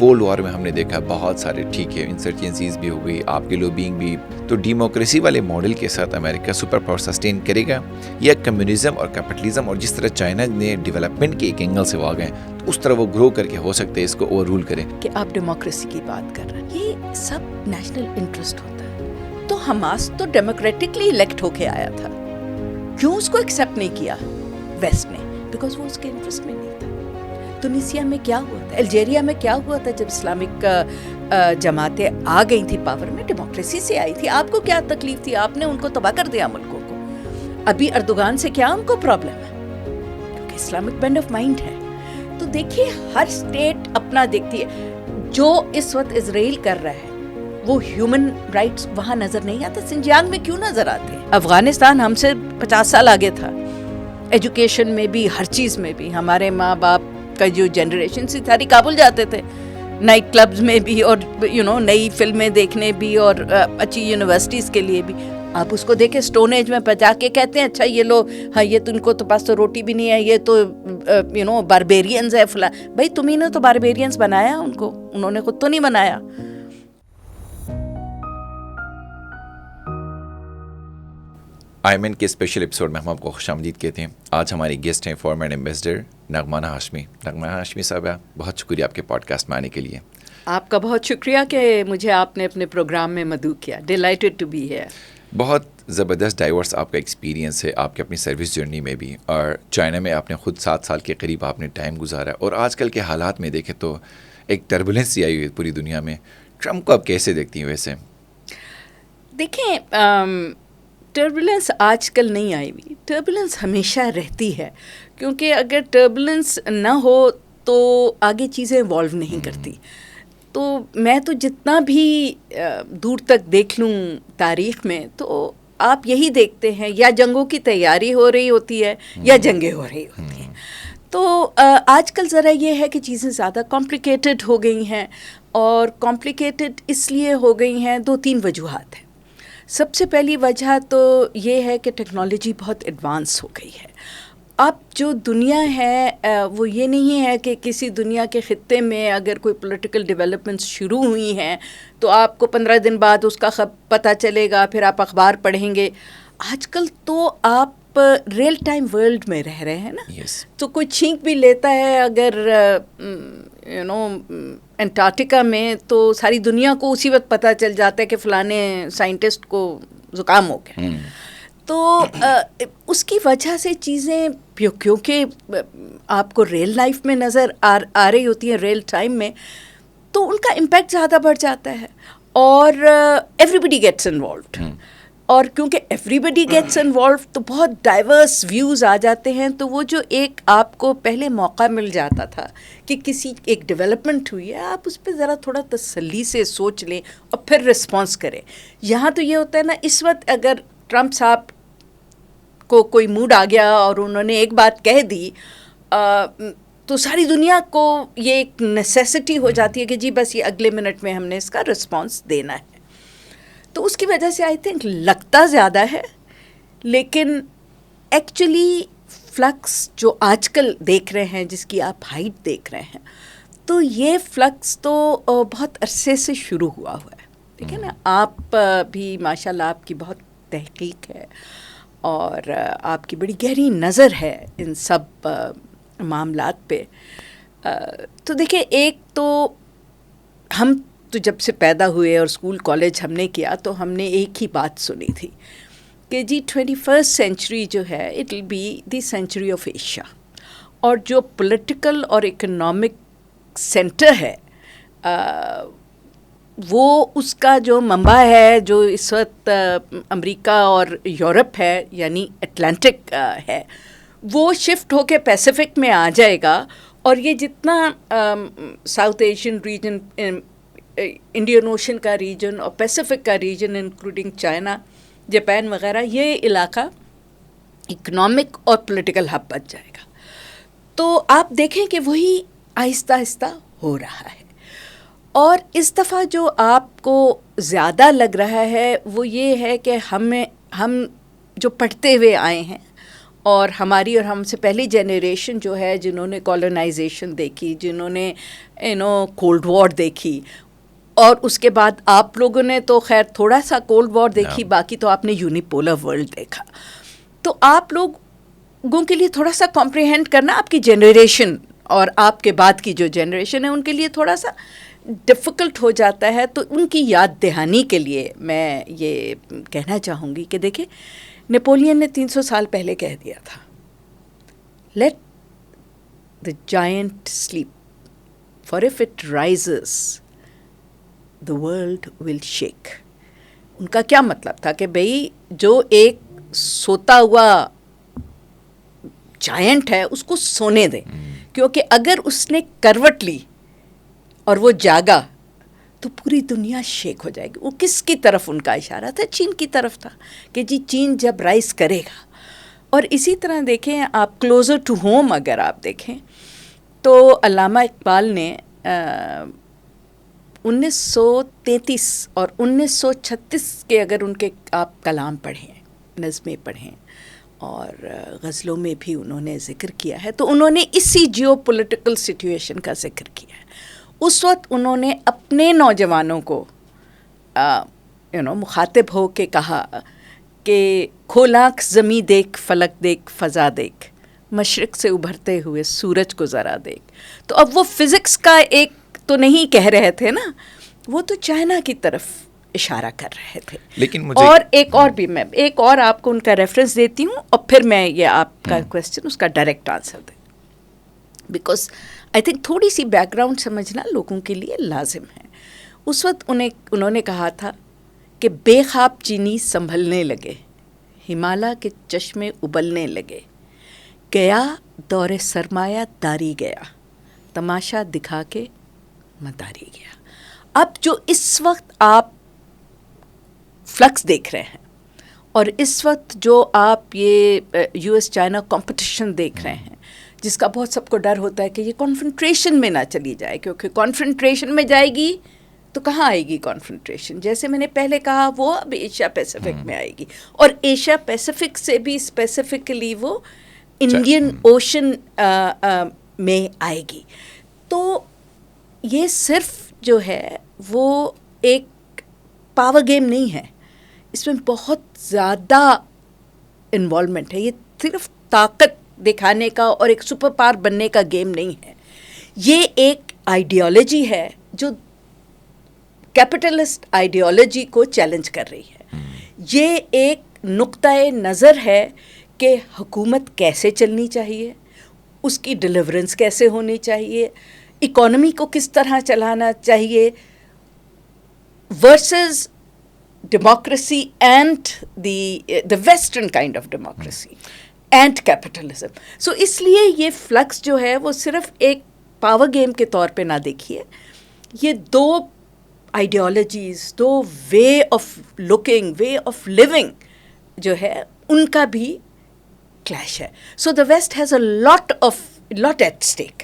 Cold war میں ہم نے دیکھا بہت سارے ٹھیک ہے انسرجنسیز بھی ہو گئی, آپ کی لوبینگ بھی, تو ڈیموکریسی والے ماڈل کے ساتھ امریکہ سپر پاور سسٹین کرے گا یا کمیونزم اور کیپٹلزم اور جس طرح چائنا نے ڈیولپمنٹ کے ایک اینگل سے وہ آ گئے تو اس طرح وہ گرو کر کے ہو سکتے اس کو اوور رول کریں. کہ آپ ڈیموکریسی کی بات کر رہے ہیں, یہ سب نیشنل انٹرسٹ ہوتا ہے. تو حماس تو ڈیموکریٹکلی الیکٹ ہو کے آیا تھا, کیوں اس کو ایکسیپٹ نہیں کیا ویسٹ نے؟ بیکاز وہ اس کے انٹرسٹ میں نہیں تھا. تونسیا میں کیا ہوا تھا, الجیریا میں کیا ہوا تھا جب اسلامک جماعتیں آ گئی تھی پاور میں, ڈیموکریسی سے آئی تھی. آپ کو کیا تکلیف تھی؟ آپ نے ان کو تباہ کر دیا ملکوں کو. ابھی اردوغان سے کیا ان کو پرابلم ہے؟ کیونکہ اسلامک بینڈ آف مائنڈ ہے. تو دیکھیے ہر اسٹیٹ اپنا دیکھتی ہے. جو اس وقت اسرائیل کر رہا ہے وہ ہیومن رائٹس وہاں نظر نہیں آتا. سنجیانگ میں کیوں نظر آتے ہیں؟ افغانستان ہم سے 50 سال آگے تھا, ایجوکیشن میں بھی, ہر چیز میں بھی. ہمارے ماں باپ کا جو جنریشن سی ساری کابل جاتے تھے, نائٹ کلبز میں بھی اور نئی فلمیں دیکھنے بھی اور اچھی یونیورسٹیز کے لیے بھی. آپ اس کو دیکھیں اسٹون ایج میں پہنچا کے کہتے ہیں اچھا یہ لو, ہاں یہ تو ان کو تو پاس تو روٹی بھی نہیں ہے, یہ تو باربیرینز ہے فلاں. بھائی تمہیں نے تو باربیرینز بنایا ان کو, انہوں نے خود تو نہیں بنایا. آئمن کے اسپیشل ایپیسوڈ میں ہم آپ کو خوش آمدید کہتے ہیں. آج ہماری گیسٹ ہیں فارمر ایمبیسڈر نغمانہ ہاشمی. نغمانہ ہاشمی صاحبہ, بہت شکریہ آپ کے پوڈ کاسٹ میں آنے کے لیے. آپ کا بہت شکریہ کہ مجھے آپ نے اپنے پروگرام میں مدعو کیا. Delighted to be here. بہت زبردست ڈائیورس آپ کا ایکسپیرینس ہے آپ کے اپنی سروس جرنی میں بھی, اور چائنا میں آپ نے خود 7 سال کے قریب آپ نے ٹائم گزارا, اور آج کل کے حالات میں دیکھیں تو ایک ٹربولنس سی آئی ہوئی ہے پوری دنیا میں. ٹرمپ کو آپ کیسے دیکھتی ہیں ویسے؟ دیکھیں ٹربولنس آج کل نہیں آئی ہوئی, ٹربولنس ہمیشہ رہتی ہے, کیونکہ اگر ٹربولنس نہ ہو تو آگے چیزیں ایوالو نہیں کرتی. تو میں تو جتنا بھی دور تک دیکھ لوں تاریخ میں تو آپ یہی دیکھتے ہیں یا جنگوں کی تیاری ہو رہی ہوتی ہے یا جنگیں ہو رہی ہوتی ہیں. تو آج کل ذرا یہ ہے کہ چیزیں زیادہ کمپلیکیٹڈ ہو گئی ہیں, اور کمپلیکیٹڈ اس لیے ہو گئی ہیں 2-3 وجوہات ہیں. سب سے پہلی وجہ تو یہ ہے کہ ٹیکنالوجی بہت ایڈوانس ہو گئی ہے. اب جو دنیا ہے وہ یہ نہیں ہے کہ کسی دنیا کے خطے میں اگر کوئی پولیٹیکل ڈیولپمنٹس شروع ہوئی ہیں تو آپ کو 15 دن بعد اس کا پتہ چلے گا, پھر آپ اخبار پڑھیں گے. آج کل تو آپ ریئل ٹائم ورلڈ میں رہ رہے ہیں نا. تو کوئی چھینک بھی لیتا ہے اگر انٹارکٹیکا میں, تو ساری دنیا کو اسی وقت پتہ چل جاتا ہے کہ فلانے سائنٹسٹ کو زکام ہو گیا. تو اس کی وجہ سے چیزیں کیونکہ آپ کو ریئل لائف میں نظر آ رہی ہوتی ہیں ریئل ٹائم میں, تو ان کا امپیکٹ زیادہ بڑھ جاتا ہے, اور ایوری بڈی گیٹس انوالوڈ. اور کیونکہ ایوری بڈی گیٹس انوالوڈ تو بہت ڈائیورس ویوز آ جاتے ہیں. تو وہ جو ایک آپ کو پہلے موقع مل جاتا تھا کہ کسی ایک ڈیولپمنٹ ہوئی ہے, آپ اس پہ ذرا تھوڑا تسلی سے سوچ لیں اور پھر رسپانس کریں. یہاں تو یہ ہوتا ہے نا, اس وقت اگر ٹرمپ صاحب کو کوئی موڈ آ گیا اور انہوں نے ایک بات کہہ دی تو ساری دنیا کو یہ ایک نیسیسٹی ہو جاتی ہے کہ جی بس یہ اگلے منٹ میں ہم نے اس کا رسپانس دینا ہے. تو اس کی وجہ سے آئی تھنک لگتا زیادہ ہے, لیکن ایکچولی فلکس جو آج کل دیکھ رہے ہیں, جس کی آپ ہائٹ دیکھ رہے ہیں, تو یہ فلکس تو بہت عرصے سے شروع ہوا ہے. ٹھیک ہے نا, آپ بھی ماشاء اللہ آپ کی بہت تحقیق ہے اور آپ کی بڑی گہری نظر ہے ان سب معاملات پہ. تو دیکھیں, ایک تو ہم تو جب سے پیدا ہوئے اور اسکول کالج ہم نے کیا تو ہم نے ایک ہی بات سنی تھی کہ جی 21st سینچری جو ہے it will be the century of Asia. اور جو پولیٹیکل اور اکنامک سینٹر ہے وہ اس کا جو منبع ہے جو اس وقت امریکا اور یورپ ہے یعنی اٹلانٹک ہے, وہ شفٹ ہو کے پیسیفک میں آ جائے گا. اور یہ جتنا south Asian region, Indian ocean کا ریجن اور پیسیفک کا ریجن انکلوڈنگ چائنا, جاپان وغیرہ, یہ علاقہ اکنامک اور پولیٹیکل ہب بن جائے گا. تو آپ دیکھیں کہ وہی آہستہ آہستہ ہو رہا ہے. اور اس دفعہ جو آپ کو زیادہ لگ رہا ہے وہ یہ ہے کہ ہم جو پڑھتے ہوئے آئے ہیں اور ہماری اور ہم سے پہلی جنریشن جو ہے جنہوں نے کالونائزیشن دیکھی, جنہوں نے کولڈ وار دیکھی, اور اس کے بعد آپ لوگوں نے تو خیر تھوڑا سا کولڈ وار دیکھی, باقی تو آپ نے یونیپولر ورلڈ دیکھا. تو آپ لوگوں کے لیے تھوڑا سا کمپریہینڈ کرنا آپ کی جنریشن اور آپ کے بعد کی جو جنریشن ہے ان کے لیے تھوڑا سا ڈفیکلٹ ہو جاتا ہے. تو ان کی یاد دہانی کے لیے میں یہ کہنا چاہوں گی کہ دیکھیں نیپولین نے 300 سال پہلے کہہ دیا تھا, let the giant sleep for if it rises the world will shake. ان کا کیا مطلب تھا کہ بھئی جو ایک سوتا ہوا جائنٹ ہے اس کو سونے دیں, کیونکہ اگر اس نے کروٹ لی اور وہ جاگا تو پوری دنیا شیک ہو جائے گی. وہ کس کی طرف ان کا اشارہ تھا؟ چین کی طرف تھا کہ جی چین جب رائز کرے گا. اور اسی طرح دیکھیں آپ کلوزر ٹو ہوم اگر آپ دیکھیں تو علامہ اقبال نے 1933 اور 1936 کے اگر ان کے آپ کلام پڑھیں, نظمیں پڑھیں اور غزلوں میں بھی انہوں نے ذکر کیا ہے, تو انہوں نے اسی جیو پولیٹیکل سچویشن کا ذکر کیا ہے. اس وقت انہوں نے اپنے نوجوانوں کو مخاطب ہو کے کہا کہ کھول آنکھ زمیں دیکھ, فلک دیکھ, فضا دیکھ, مشرق سے ابھرتے ہوئے سورج کو ذرا دیکھ. تو اب وہ فزکس کا ایک تو نہیں کہہ رہے تھے نا, وہ تو چائنا کی طرف اشارہ کر رہے تھے. لیکن مجھے اور میں ایک اور آپ کو ان کا ریفرنس دیتی ہوں اور پھر میں یہ آپ کا کویسچن اس کا ڈائریکٹ آنسر دیں, بیکاز آئی تھنک تھوڑی سی بیک گراؤنڈ سمجھنا لوگوں کے لیے لازم ہے. اس وقت انہوں نے کہا تھا کہ بے خواب چینی سنبھلنے لگے, ہمالیہ کے چشمے ابلنے لگے, گیا دور سرمایہ داری گیا, تماشا دکھا کے مداری گیا. اب جو اس وقت آپ فلکس دیکھ رہے ہیں اور اس وقت جو آپ یہ یو ایس چائنا کمپٹیشن دیکھ رہے ہیں, جس کا بہت سب کو ڈر ہوتا ہے کہ یہ کانفرنٹریشن میں نہ چلی جائے, کیونکہ کانفرنٹریشن میں جائے گی تو کہاں آئے گی کانفرنٹریشن؟ جیسے میں نے پہلے کہا وہ اب ایشیا پیسیفک میں آئے گی, اور ایشیا پیسیفک سے بھی اسپیسیفکلی وہ انڈین اوشن میں آئے گی. تو یہ صرف جو ہے وہ ایک پاور گیم نہیں ہے, اس میں بہت زیادہ انوالومنٹ ہے. یہ صرف طاقت دکھانے کا اور ایک سپر پاور بننے کا گیم نہیں ہے, یہ ایک آئیڈیالوجی ہے جو کیپٹلسٹ آئیڈیالوجی کو چیلنج کر رہی ہے. یہ ایک نقطۂ نظر ہے کہ حکومت کیسے چلنی چاہیے, اس کی ڈیلیورنس کیسے ہونی چاہیے, اکانومی کو کس طرح چلانا چاہیے, versus democracy and the western kind of democracy and capitalism. So اس لیے یہ فلکس جو ہے وہ صرف ایک پاور گیم کے طور پہ نہ دیکھیے, یہ دو آئیڈیالوجیز, دو way of looking, way of living جو ہے ان کا بھی کلیش ہے. So the west has a lot at stake.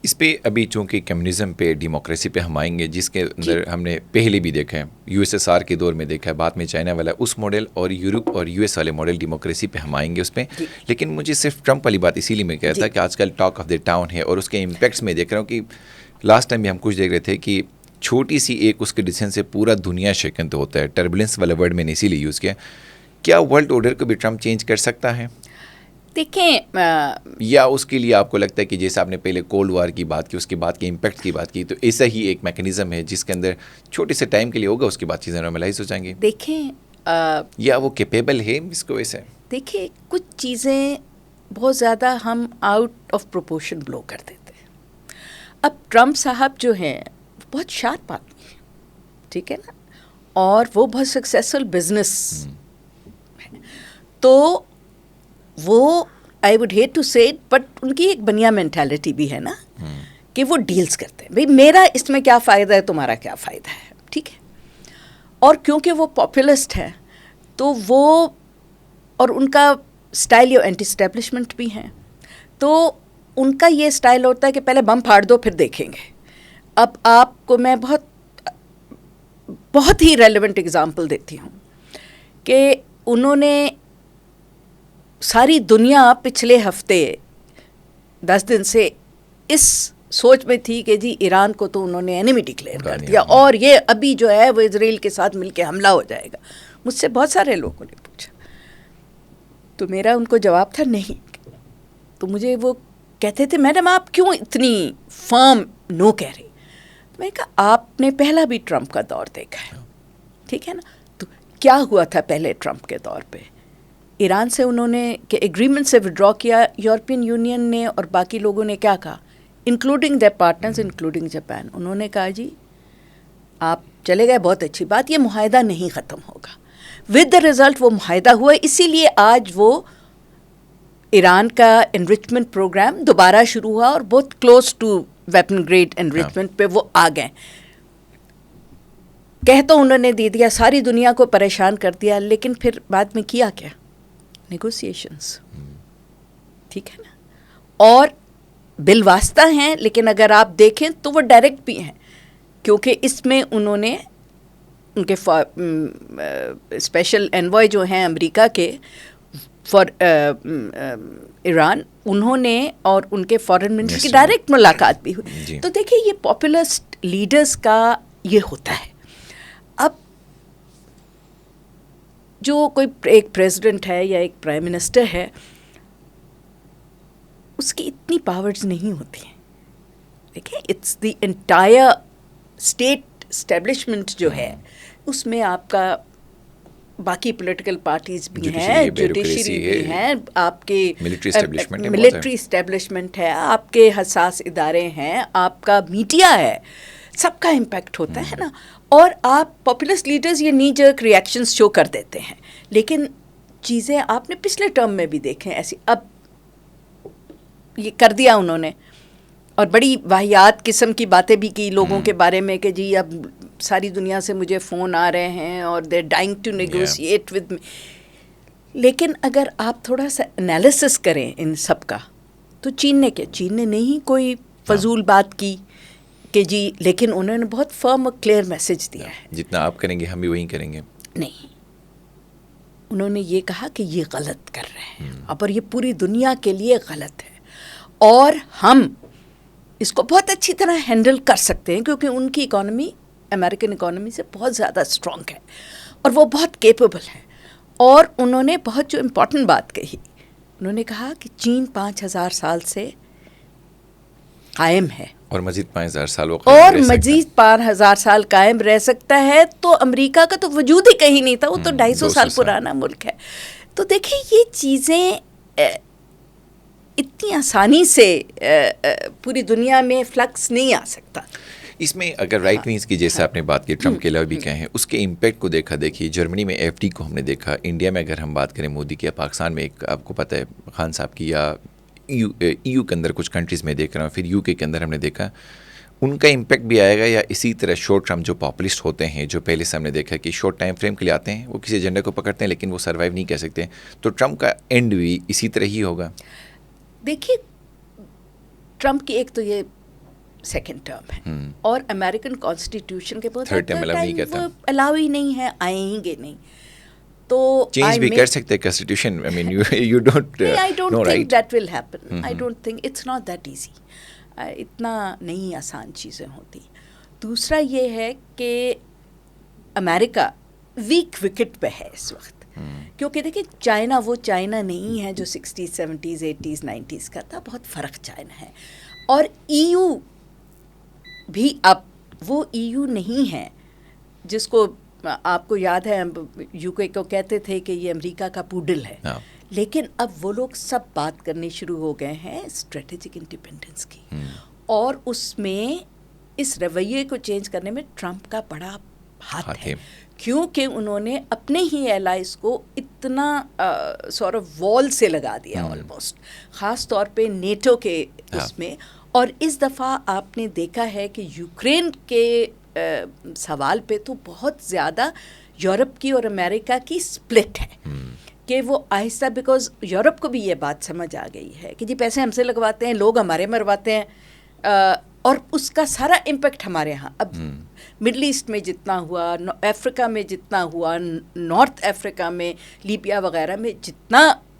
اس پہ ابھی چونکہ کمیونزم پہ, ڈیموکریسی پہ ہم آئیں گے, جس کے اندر ہم نے پہلے بھی دیکھا ہے, یو ایس ایس آر کے دور میں دیکھا ہے, بعد میں چائنا والا اس ماڈل, اور یورپ اور یو ایس والے ماڈل ڈیموکریسی پہ ہم آئیں گے اس پہ. لیکن مجھے صرف ٹرمپ والی بات اسی لیے میں کہتا کہ آج کل ٹاک آف دا ٹاؤن ہے, اور اس کے امپیکٹس میں دیکھ رہا ہوں کہ لاسٹ ٹائم بھی ہم کچھ دیکھ رہے تھے کہ چھوٹی سی ایک اس کے ڈیسیژن سے پورا دنیا شیکن تو ہوتا ہے. ٹربولنس والا ورڈ میں نے اسی لیے یوز کیا. کیا ورلڈ آرڈر کو بھی ٹرمپ چینج کر سکتا ہے؟ دیکھیں, یا اس کے لیے آپ کو لگتا ہے کہ جیسے آپ نے پہلے کولڈ وار کی بات کی, اس کے بعد کے امپیکٹ کی بات کی, تو ایسا ہی ایک میکنزم ہے جس کے اندر چھوٹے سے ٹائم کے لیے ہوگا, اس کے بعد چیزیں نارملائز ہو جائیں گی؟ دیکھیں یا وہ کیپیبل ہے اس کو ویسے؟ دیکھیں کچھ چیزیں بہت زیادہ ہم آؤٹ آف پروپورشن بلو کر دیتے ہیں. اب ٹرمپ صاحب جو ہیں بہت شارپ آدمی ہیں, ٹھیک ہے نا, اور وہ بہت سکسیسفل بزنس ہے, تو وہ آئی وڈ ہیٹ ٹو سے اٹ, بٹ ان کی ایک بنیا مینٹیلٹی بھی ہے نا کہ وہ ڈیلز کرتے ہیں, بھئی میرا اس میں کیا فائدہ ہے, تمہارا کیا فائدہ ہے, ٹھیک ہے. اور کیونکہ وہ پاپولسٹ ہے تو وہ, اور ان کا اسٹائل یہ اینٹی اسٹیبلشمنٹ بھی ہیں, تو ان کا یہ اسٹائل ہوتا ہے کہ پہلے بم پھاڑ دو پھر دیکھیں گے. اب آپ کو میں بہت ہی ریلیونٹ اگزامپل دیتی ہوں کہ انہوں نے ساری دنیا پچھلے ہفتے 10 دن سے اس سوچ میں تھی کہ جی ایران کو تو انہوں نے اینیمی ڈکلیئر کر دیا اور یہ ابھی جو ہے وہ اسرائیل کے ساتھ مل کے حملہ ہو جائے گا. مجھ سے بہت سارے لوگوں نے پوچھا تو میرا ان کو جواب تھا نہیں. تو مجھے وہ کہتے تھے میڈم آپ کیوں اتنی فرم نو کہہ رہی. میں نے کہا آپ نے پہلا بھی ٹرمپ کا دور دیکھا ہے, ٹھیک ہے نا. تو کیا ہوا تھا پہلے ٹرمپ کے دور پہ؟ ایران سے انہوں نے کہ ایگریمنٹ سے وڈرا کیا, یورپین یونین نے اور باقی لوگوں نے کیا کہا, including their partners including Japan, انہوں نے کہا جی آپ چلے گئے بہت اچھی بات, یہ معاہدہ نہیں ختم ہوگا. ود دا رزلٹ وہ معاہدہ ہوا, اسی لیے آج وہ ایران کا انرچمنٹ پروگرام دوبارہ شروع ہوا اور بہت کلوز ٹو ویپن گریڈ انرچمنٹ پہ وہ آ گئے. کہہ تو انہوں نے دے دیا, ساری دنیا کو پریشان کر دیا, لیکن پھر بعد میں کیا کیا؟ نیگوسیشنز, ٹھیک ہے نا. اور بالواسطہ ہیں, لیکن اگر آپ دیکھیں تو وہ ڈائریکٹ بھی ہیں, کیونکہ اس میں انہوں نے ان کے اسپیشل انوائے جو ہیں امریکہ کے فار ایران, انہوں نے اور ان کے فارن منسٹر کی ڈائریکٹ ملاقات بھی ہوئی. تو دیکھیں یہ پاپولسٹ لیڈرز کا یہ ہوتا ہے. اب جو کوئی ایک پریزیڈنٹ ہے یا ایک پرائم منسٹر ہے, اس کی اتنی پاورز نہیں ہوتی ہیں. دیکھیں it's the entire state establishment جو ہے, اس میں آپ کا باقی پولیٹیکل پارٹیز بھی ہیں, جوڈیشری بھی ہیں, آپ کے ملٹری اسٹیبلشمنٹ ہے, آپ کے حساس ادارے ہیں, آپ کا میڈیا ہے, سب کا امپیکٹ ہوتا ہے نا. اور آپ پاپولسٹ لیڈرز یہ نی جرک ریئیکشنز شو کر دیتے ہیں, لیکن چیزیں آپ نے پچھلے ٹرم میں بھی دیکھیں ایسی. اب یہ کر دیا انہوں نے, اور بڑی واہیات قسم کی باتیں بھی کی لوگوں کے بارے میں کہ جی اب ساری دنیا سے مجھے فون آ رہے ہیں اور they dying to negotiate with me. لیکن اگر آپ تھوڑا سا انالیسس کریں ان سب کا, تو چین نے نہیں کوئی فضول بات کی کہ جی, لیکن انہوں نے بہت فرم اور کلیئر میسج دیا ہے. جتنا آپ کریں گے ہم بھی وہی کریں گے. نہیں, انہوں نے یہ کہا کہ یہ غلط کر رہے ہیں اب, اور یہ پوری دنیا کے لیے غلط ہے, اور ہم اس کو بہت اچھی طرح ہینڈل کر سکتے ہیں کیونکہ ان کی اکانومی امریکن اکانومی سے بہت زیادہ اسٹرانگ ہے اور وہ بہت کیپیبل ہے. اور انہوں نے بہت جو امپورٹنٹ بات کہی, انہوں نے کہا کہ چین 5000 سال سے قائم ہے اور مزید 5000 سال اور مزید 5000 سال قائم رہ سکتا ہے. تو امریکہ کا تو وجود ہی کہیں نہیں تھا, وہ تو 250 سال پرانا ملک ہے. تو دیکھیں یہ چیزیں اتنی آسانی سے پوری دنیا میں فلکس نہیں آ سکتا. اس میں اگر رائٹ ونگز کی جیسے آپ نے بات کی, ٹرمپ کے علاوہ بھی کہیں, اس کے امپیکٹ کو دیکھیے جرمنی میں ایف ڈی کو ہم نے دیکھا, انڈیا میں اگر ہم بات کریں مودی کی, پاکستان میں ایک آپ کو پتہ ہے خان صاحب کی, یا ای یو کے اندر کچھ کنٹریز میں دیکھ رہا ہوں, پھر یو کے اندر ہم نے دیکھا, ان کا امپیکٹ بھی آئے گا. یا اسی طرح شارٹ ٹرم جو پاپولسٹ ہوتے ہیں, جو پہلے سے ہم نے دیکھا کہ شارٹ ٹائم فریم کے لیے آتے ہیں, وہ کسی ایجنڈے کو پکڑتے ہیں لیکن وہ سروائیو نہیں کر سکتے, تو ٹرمپ کا اینڈ بھی اسی طرح ہی ہوگا. دیکھیے ٹرمپ کی ایک تو یہ سیکنڈ ٹرم ہے, اور امریکن کانسٹیٹیوشن کے بہت الاؤ ہی نہیں ہے, آئیں گے نہیں. تو چینج بھی کر سکتے ہیں constitution, I mean you don't I don't think that will happen. I don't think, it's not that easy. اتنا نہیں آسان چیزیں ہوتی. دوسرا یہ ہے کہ امریکہ ویک وکٹ پہ ہے اس وقت, کیونکہ دیکھیں چائنا وہ چائنا نہیں ہے جو 60s 70s 80s 90s کا تھا, بہت فرق چائنا ہے. اور ای یو بھی اب وہ ای یو نہیں ہے جس کو آپ کو یاد ہے یو کے کو کہتے تھے کہ یہ امریکہ کا پوڈل ہے, لیکن اب وہ لوگ سب بات کرنے شروع ہو گئے ہیں اسٹریٹجک انڈیپینڈنس کی, اور اس میں اس رویے کو چینج کرنے میں ٹرمپ کا بڑا ہاتھ ہے, کیونکہ انہوں نے اپنے ہی ایلائز کو اتنا سورٹ آف وال سے لگا دیا آلموسٹ, خاص طور پہ نیٹو کے اس میں. اور اس دفعہ آپ نے دیکھا ہے کہ یوکرین کے سوال پہ تو بہت زیادہ یورپ کی اور امریکہ کی سپلٹ ہے کہ وہ آہستہ, بیکاز یورپ کو بھی یہ بات سمجھ آ گئی ہے کہ جی پیسے ہم سے لگواتے ہیں, لوگ ہمارے مرواتے ہیں, اور اس کا سارا امپیکٹ ہمارے ہاں. اب مڈل ایسٹ میں جتنا ہوا, افریقہ میں جتنا ہوا, نارتھ افریقہ میں, لیبیا وغیرہ میں جتنا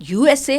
USA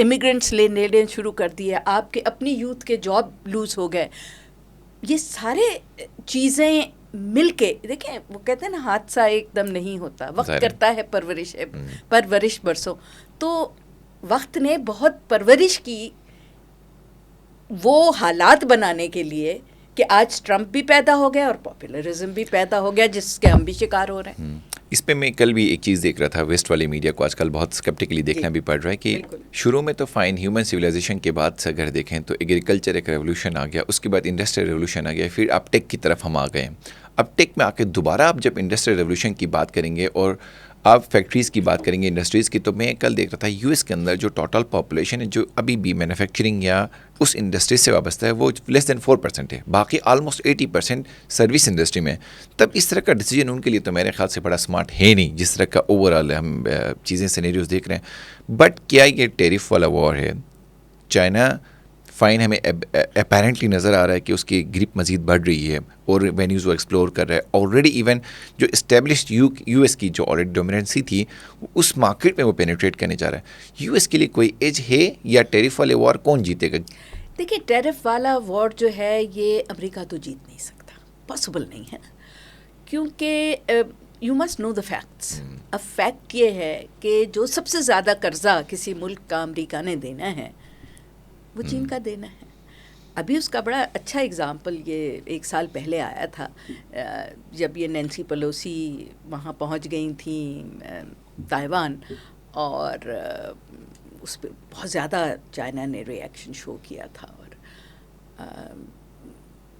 امیگرینٹس لینے شروع کر دیے, آپ کے اپنی یوتھ کے جاب لوز ہو گئے. یہ سارے چیزیں مل کے دیکھیں, وہ کہتے ہیں نا حادثہ ایک دم نہیں ہوتا, وقت کرتا ہے پرورش برسوں. تو وقت نے بہت پرورش کی وہ حالات بنانے کے لیے کہ آج ٹرمپ بھی پیدا ہو گیا اور پاپولرزم بھی پیدا ہو گیا جس کے ہم بھی شکار ہو رہے ہیں. اس پہ میں کل بھی ایک چیز دیکھ رہا تھا, ویسٹ والے میڈیا کو آج کل بہت اسکیپٹیکلی دیکھنا بھی پڑ رہا ہے کہ شروع میں تو فائن ہیومن سویلائزیشن کے بعد سے اگر دیکھیں تو ایگریکلچر ایک ریولوشن آ گیا, اس کے بعد انڈسٹریل ریولوشن آ گیا, پھر اب ٹیک کی طرف ہم آ گئے. اب ٹیک میں آ کے دوبارہ آپ جب انڈسٹریل ریولوشن کی بات کریں گے اور آپ فیکٹریز کی بات کریں گے, انڈسٹریز کی, تو میں کل دیکھ رہا تھا یو ایس کے اندر جو ٹوٹل پاپولیشن ہے جو ابھی بھی مینوفیکچرنگ یا اس انڈسٹری سے وابستہ ہے وہ لیس دین 4% ہے, باقی آلموسٹ 80% سروس انڈسٹری میں. تب اس طرح کا ڈیسیجن ان کے لیے تو میرے خیال سے بڑا اسمارٹ ہے نہیں جس طرح کا اوور آل ہم چیزیں سینیریوز دیکھ رہے ہیں. بٹ کیا یہ ٹیرف والا وار ہے, چائنا فائن ہمیں اپیرنٹلی نظر آ رہا ہے کہ اس کی گرپ مزید بڑھ رہی ہے اور وینیوز وہ ایکسپلور کر رہا ہے. آلریڈی ایون جو اسٹیبلشڈ یو ایس کی جو آلریڈی ڈومیننسی تھی اس مارکیٹ میں وہ پینیٹریٹ کرنے جا رہا ہے. یو ایس کے لیے کوئی ایج ہے یا ٹیرف والے وار کون جیتے گا؟ دیکھیے ٹیرف والا وار جو ہے یہ امریکہ تو جیت نہیں سکتا, پاسبل نہیں ہے, کیونکہ you must know the facts. اب فیکٹ یہ ہے کہ جو سب سے زیادہ قرضہ کسی ملک کا امریکہ نے دینا ہے وہ چین کا دینا ہے. ابھی اس کا بڑا اچھا اگزامپل یہ 1 سال پہلے آیا تھا جب یہ نینسی پیلوسی وہاں پہنچ گئی تھیں تائیوان, اور اس پہ بہت زیادہ چائنا نے ری ایکشن شو کیا تھا. اور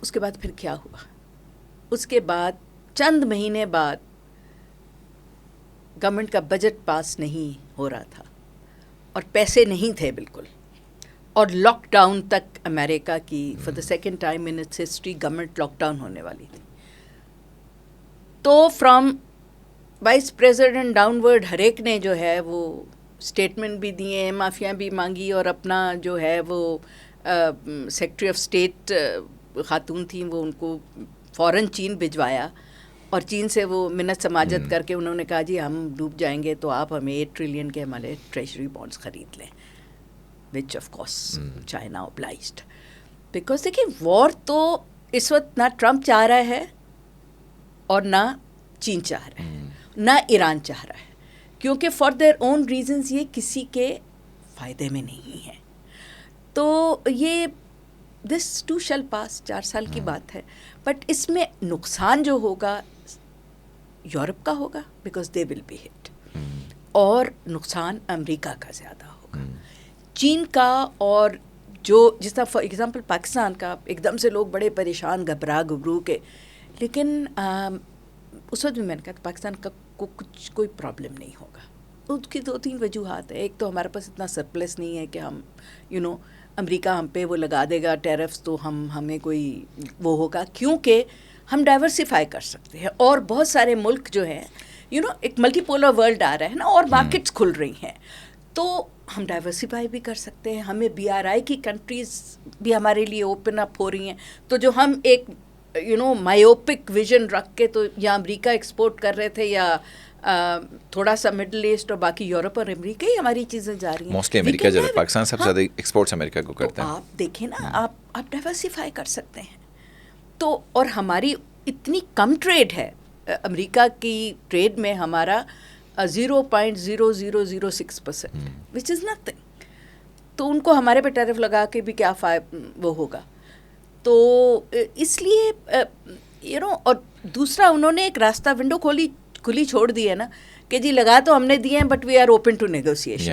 اس کے بعد پھر کیا ہوا, اس کے بعد چند مہینے بعد گورنمنٹ کا بجٹ پاس نہیں ہو رہا تھا اور پیسے نہیں تھے بالکل, اور لاک ڈاؤن تک امریکہ کی for the second time in its history government lock down ہونے والی تھی. تو from vice president downward ہر ایک نے جو ہے وہ اسٹیٹمنٹ بھی دیے, معافیاں بھی مانگی, اور اپنا جو ہے وہ سیکرٹری آف اسٹیٹ خاتون تھیں وہ ان کو فوراً چین بھجوایا, اور چین سے وہ منت سماجت کر کے انہوں نے کہا جی ہم ڈوب جائیں گے تو آپ ہمیں 8 ٹریلین کے ہمارے ٹریجری بانڈس خرید لیں, which of course China obliged. Because دیکھیے وار تو اس وقت نہ ٹرمپ چاہ رہا ہے اور نہ چین چاہ رہا ہے, نہ ایران چاہ رہا ہے, کیونکہ فار دیئر اون ریزنز یہ کسی کے فائدے میں نہیں ہے. تو یہ دس ٹو شل پاس, 4 سال کی بات ہے, بٹ اس میں نقصان جو ہوگا یورپ کا ہوگا بیکاز دے ول بی ہٹ, اور نقصان امریکہ کا زیادہ ہوگا. چین کا اور جو جس طرح فار ایگزامپل پاکستان کا ایک دم سے لوگ بڑے پریشان گھبرو کے, لیکن اس وقت بھی میں نے کہا کہ پاکستان کا کوئی پرابلم نہیں ہوگا. اس کی 2-3 وجوہات ہیں. ایک تو ہمارے پاس اتنا سرپلس نہیں ہے کہ ہم امریکہ ہم پہ وہ لگا دے گا ٹیرفس تو ہمیں کوئی وہ ہوگا, کیونکہ ہم ڈائیورسیفائی کر سکتے ہیں, اور بہت سارے ملک جو ہیں ایک ملٹی پولر ورلڈ آ رہا ہے نا, اور مارکیٹس کھل رہی ہیں, تو ہم ڈائیورسیفائی بھی کر سکتے ہیں. ہمیں BRI کی کنٹریز بھی ہمارے لیے اوپن اپ ہو رہی ہیں. تو جو ہم ایک مائیوپک ویژن رکھ کے تو یا امریکہ ایکسپورٹ کر رہے تھے یا تھوڑا سا مڈل ایسٹ اور باقی یورپ اور امریکہ ہی ہماری چیزیں جا رہی ہیں. موسٹلی امریکہ جو ہے, پاکستان سب سے زیادہ ایکسپورٹس امریکہ کو کرتا ہے. آپ دیکھیں نا, آپ ڈائیورسیفائی کر سکتے ہیں. تو اور ہماری اتنی کم ٹریڈ ہے, امریکہ کی ٹریڈ میں ہمارا 0.0006%, وچ از نتھنگ. تو ان کو ہمارے پہ ٹیرف لگا کے بھی کیا وہ ہوگا. تو اس لیے اور دوسرا انہوں نے ایک راستہ ونڈو کھلی چھوڑ دی ہے نا کہ جی لگا تو ہم نے دیے ہیں but we are open to negotiation.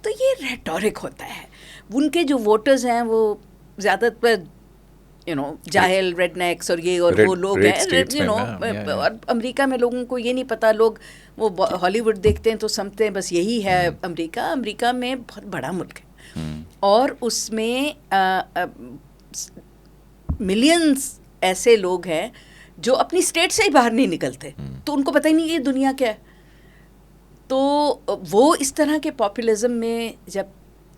تو یہ ریٹورک ہوتا ہے. ان کے جو ووٹرز ہیں وہ زیادہ تر جاہل ریڈ نیکس اور یہ اور وہ لوگ ہیں اور امریکہ میں لوگوں کو یہ نہیں پتا, لوگ وہ ہالی ووڈ دیکھتے ہیں تو سمجھتے ہیں بس یہی ہے امریکہ. امریکہ میں بہت بڑا ملک ہے اور اس میں ملینز ایسے لوگ ہیں جو اپنی اسٹیٹ سے ہی باہر نہیں نکلتے, تو ان کو پتہ ہی نہیں یہ دنیا کیا ہے. تو وہ اس طرح کے پاپولزم میں جب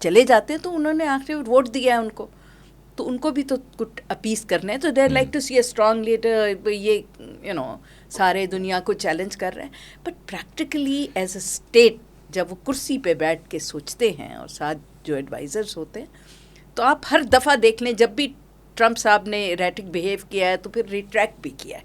چلے جاتے ہیں تو انہوں نے آخری ووٹ دیا ہے ان کو, تو ان کو بھی تو کچھ اپیز کرنے ہیں. تو they like to see a strong leader, یہ سارے دنیا کو چیلنج کر رہے ہیں. But practically as a state جب وہ کرسی پہ بیٹھ کے سوچتے ہیں اور ساتھ جو ایڈوائزرز ہوتے ہیں. تو آپ ہر دفعہ دیکھ لیں جب بھی ٹرمپ صاحب نے ایریٹک بیہیو کیا ہے تو پھر ریٹریکٹ بھی کیا ہے.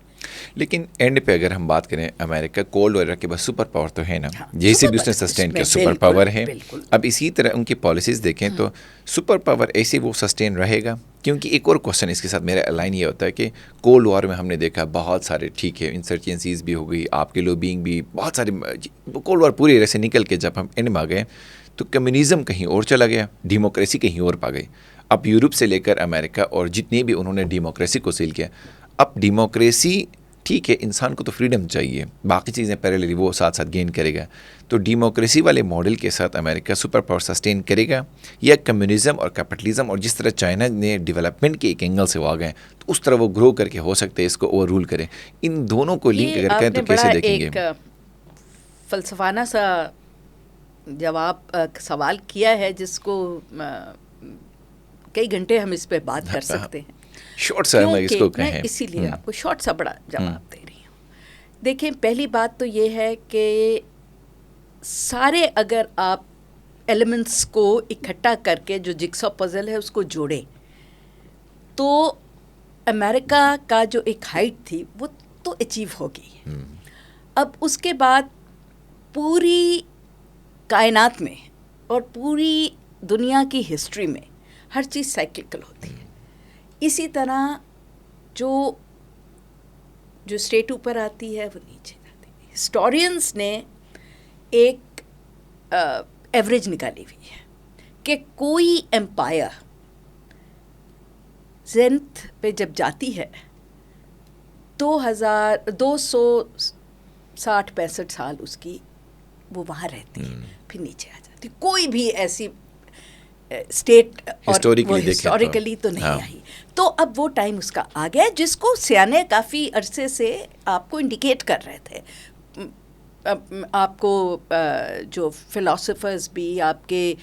لیکن اینڈ پہ اگر ہم بات کریں امریکہ کولڈ وار کے بعد سپر پاور تو ہے نا, جیسے بھی اس نے سسٹین کیا سپر پاور ہے. اب اسی طرح ان کی پالیسیز دیکھیں تو سپر پاور ایسے وہ سسٹین رہے گا. کیونکہ ایک اور کوشچن اس کے ساتھ میرا الائن یہ ہوتا ہے کہ کولڈ وار میں ہم نے دیکھا بہت سارے ٹھیک ہے انسرجنسیز بھی ہو گئی, آپ کے لوبینگ بھی, بہت سارے کولڈ وار پوری ایرے سے نکل کے جب ہم اینڈ میں آ گئے تو کمیونزم کہیں اور چلا گیا, ڈیموکریسی کہیں اور پا گئی. اب یورپ سے لے کر امریکہ اور جتنے بھی انہوں نے ڈیموکریسی کو سیل کیا, اب ڈیموکریسی ٹھیک ہے انسان کو تو فریڈم چاہیے, باقی چیزیں پیریللی وہ ساتھ ساتھ گین کرے گا. تو ڈیموکریسی والے ماڈل کے ساتھ امریکہ سپر پاور سسٹین کرے گا یا کمیونزم اور کیپٹلزم اور جس طرح چائنا نے ڈیولپمنٹ کے ایک اینگل سے وہ آ گئے تو اس طرح وہ گرو کر کے ہو سکتے ہیں اس کو اوور رول کرے. ان دونوں کو لنک اگر کریں تو کیسے دیکھیں گے؟ ایک فلسفانہ سا جواب سوال کیا ہے جس کو کئی گھنٹے ہم اس پہ بات کر سکتے ہیں. شارٹ سا میں اس کو کہیں, اسی لیے آپ کو شارٹ سا بڑا جواب دے رہی ہوں. دیکھیں پہلی بات تو یہ ہے کہ سارے اگر آپ ایلیمنٹس کو اکٹھا کر کے جو جگسا پزل ہے اس کو جوڑیں تو امریکہ کا جو ایک ہائٹ تھی وہ تو اچیو ہو گئی. اب اس کے بعد پوری کائنات میں اور پوری دنیا کی ہسٹری میں ہر چیز سائیکلکل ہوتی ہے. اسی طرح جو اسٹیٹ اوپر آتی ہے وہ نیچے جاتی ہے. ہسٹورینس نے ایک ایوریج نکالی ہوئی ہے کہ کوئی امپائر زینتھ پہ جب جاتی ہے 260-65 سال اس کی وہ وہاں رہتی ہے, پھر نیچے آ جاتی. کوئی بھی ایسی اسٹیٹ ہسٹوریکلی تو نہیں آئی. تو اب وہ ٹائم اس کا آ گیا جس کو سیانے کافی عرصے سے آپ کو انڈیکیٹ کر رہے تھے. آپ کو جو فلاسفرز بھی آپ کے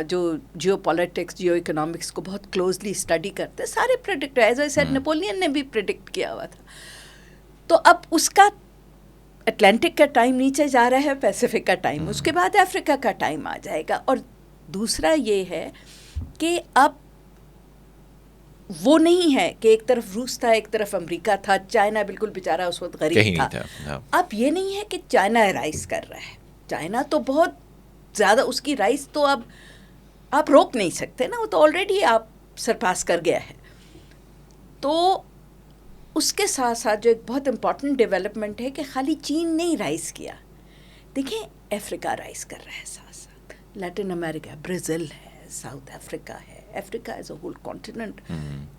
جو جیو پالیٹکس جیو اکنامکس کو بہت کلوزلی اسٹڈی کرتے سارے predict, as I said Napoleon نے بھی پریڈکٹ کیا ہوا تھا. تو اب اس کا اٹلانٹک کا ٹائم نیچے جا رہا ہے, پیسیفک کا ٹائم, اس کے بعد افریقہ کا ٹائم آ جائے گا. اور دوسرا یہ ہے کہ اب وہ نہیں ہے کہ ایک طرف روس تھا ایک طرف امریکہ تھا, چائنا بالکل بیچارہ اس وقت غریب تھا. اب یہ نہیں ہے کہ چائنا رائز کر رہا ہے, چائنا تو بہت زیادہ اس کی رائز تو اب آپ روک نہیں سکتے نا, وہ تو آلریڈی آپ سرپاس کر گیا ہے. تو اس کے ساتھ ساتھ جو ایک بہت امپورٹنٹ ڈیولپمنٹ ہے کہ خالی چین نے ہی رائز کیا. دیکھیں افریقہ رائز کر رہا ہے, ساتھ ساتھ لیٹن امریکہ, برازیل ہے, ساؤتھ افریقہ ہے. افریقہ ایز اے ہول کانٹیننٹ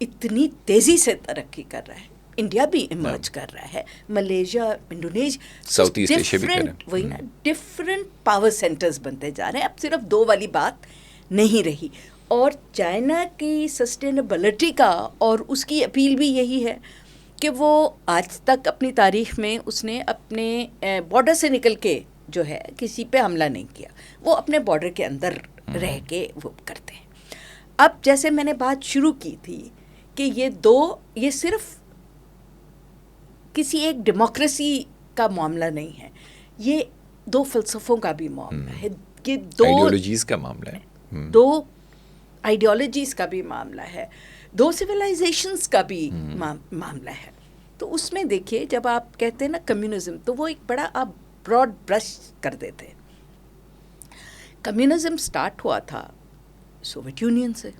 اتنی تیزی سے ترقی کر رہا ہے. انڈیا بھی ایمرج کر رہا ہے, Malaysia, Indonesia, South East Asia بھی کر رہا ہے. وہی نا, ڈفرینٹ پاور سینٹرز بنتے جا رہے ہیں. اب صرف 2 والی بات نہیں رہی. اور چائنا کی سسٹینیبلٹی کا اور اس کی اپیل بھی یہی ہے کہ وہ آج تک اپنی تاریخ میں اس نے اپنے بارڈر سے نکل کے جو ہے کسی پہ حملہ نہیں کیا, وہ اپنے بارڈر کے اندر رہ کے وہ کرتے ہیں. اب جیسے میں نے بات شروع کی تھی کہ یہ صرف کسی ایک ڈیموکریسی کا معاملہ نہیں ہے, یہ 2 فلسفوں کا بھی معاملہ ہے, یہ 2 آئیڈیالوجیز کا معاملہ ہے, 2 آئیڈیالوجیز کا بھی معاملہ ہے, 2 سویلائزیشنز کا بھی معاملہ ہے. تو اس میں دیکھیے جب آپ کہتے ہیں نا کمیونزم, تو وہ ایک بڑا آپ براڈ برش کر دیتے. کمیونزم سٹارٹ ہوا تھا سوویت یونین سے,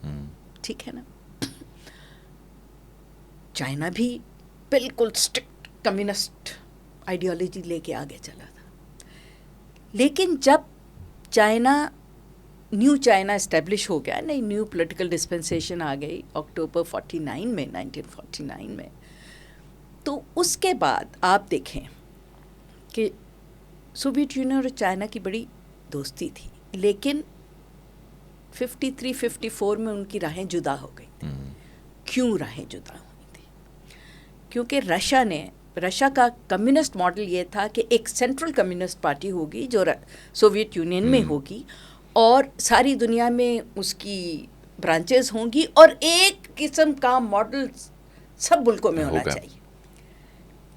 ٹھیک ہے نا. چائنا بھی بالکل اسٹرکٹ کمیونسٹ آئیڈیالوجی لے کے آگے چلا تھا. لیکن جب نیو چائنا اسٹیبلش ہو گیا, نئی نیو پولیٹیکل ڈسپنسیشن آ گئی اکتوبر 1949 میں, تو اس کے بعد آپ دیکھیں کہ سوویت یونین اور چائنا کی بڑی دوستی تھی, لیکن 53-54 میں ان کی راہیں جدا ہو گئی تھی. کیوں راہیں جدا ہوئی تھی؟ کیونکہ رشیا کا کمیونسٹ ماڈل یہ تھا کہ ایک سینٹرل کمیونسٹ پارٹی ہوگی جو سوویت یونین میں ہوگی اور ساری دنیا میں اس کی برانچز ہوں گی, اور ایک قسم کا ماڈل سب ملکوں میں ہونا چاہیے.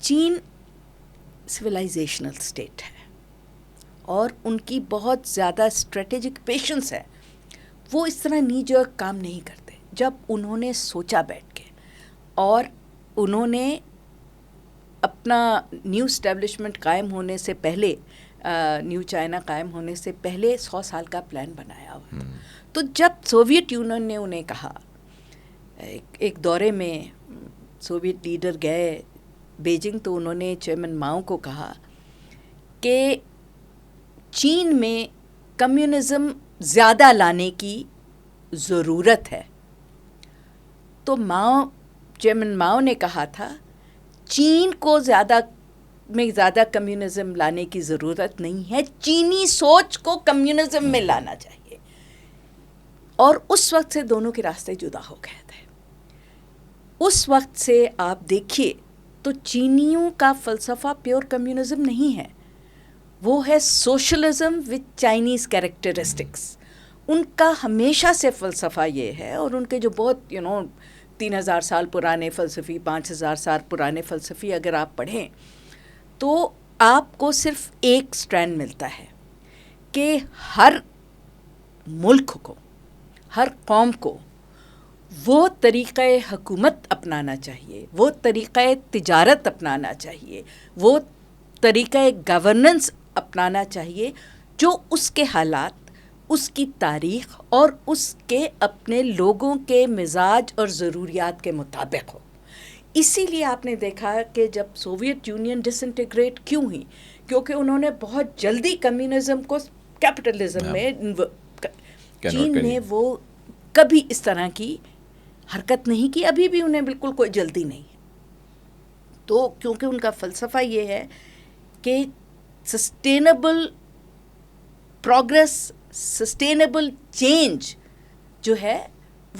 چین سویلائزیشنل اسٹیٹ ہے اور ان کی بہت زیادہ اسٹریٹجک پیشنس ہے, وہ اس طرح نی جرک کام نہیں کرتے. جب انہوں نے سوچا بیٹھ کے اور انہوں نے اپنا نیو اسٹیبلشمنٹ قائم ہونے سے پہلے, نیو چائنا قائم ہونے سے پہلے 100 سال کا پلان بنایا ہوا تھا. تو جب سوویت یونین نے انہیں کہا, ایک دورے میں سوویت لیڈر گئے بیجنگ, تو انہوں نے چیئرمین ماؤ کو کہا کہ چین میں کمیونزم زیادہ لانے کی ضرورت ہے. تو چیئرمین ماؤ نے کہا تھا چین کو زیادہ کمیونزم لانے کی ضرورت نہیں ہے, چینی سوچ کو کمیونزم میں لانا چاہیے. اور اس وقت سے دونوں کے راستے جدا ہو گئے تھے. اس وقت سے آپ دیکھیے تو چینیوں کا فلسفہ پیور کمیونزم نہیں ہے, وہ ہے سوشلزم وتھ چائنیز کیریکٹرسٹکس. ان کا ہمیشہ سے فلسفہ یہ ہے, اور ان کے جو بہت 3000 سال پرانے فلسفی, 5000 سال پرانے فلسفی اگر آپ پڑھیں تو آپ کو صرف ایک سٹرینڈ ملتا ہے کہ ہر ملک کو, ہر قوم کو وہ طریقہ حکومت اپنانا چاہیے, وہ طریقہ تجارت اپنانا چاہیے, وہ طریقہ گورننس اپنانا چاہیے جو اس کے حالات, اس کی تاریخ اور اس کے اپنے لوگوں کے مزاج اور ضروریات کے مطابق ہو. اسی لیے آپ نے دیکھا کہ جب سوویت یونین ڈس انٹیگریٹ کیوں ہوئی, کیونکہ انہوں نے بہت جلدی کمیونزم کو کیپٹلزم میں, چین نے وہ کبھی اس طرح کی حرکت نہیں کی, ابھی بھی انہیں بالکل کوئی جلدی نہیں ہے. تو کیونکہ ان کا فلسفہ یہ ہے کہ سسٹینیبل پروگریس, سسٹینیبل چینج جو ہے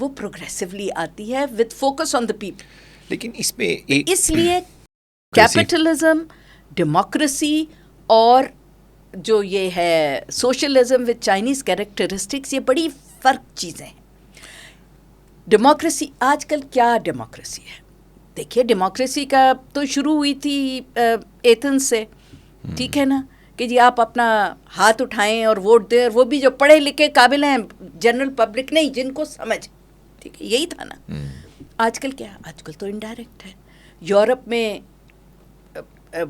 وہ پروگریسولی آتی ہے with focus on the people. لیکن اس میں اس لیے کیپٹلزم, ڈیموکریسی اور جو یہ ہے سوشلزم وتھ چائنیز کیریکٹرسٹکس, یہ بڑی فرق چیزیں ہیں. ڈیموکریسی آج کل کیا ڈیموکریسی ہے, دیکھیے ڈیموکریسی کا تو شروع ہوئی تھی ایتھنز سے, ٹھیک ہے نا, کہ جی آپ اپنا ہاتھ اٹھائیں اور ووٹ دیں, اور وہ بھی جو پڑھے لکھے قابل ہیں, جنرل پبلک نہیں, جن کو سمجھ, ٹھیک ہے, یہی تھا نا. آج کل کیا, آج کل تو انڈائریکٹ ہے. یورپ میں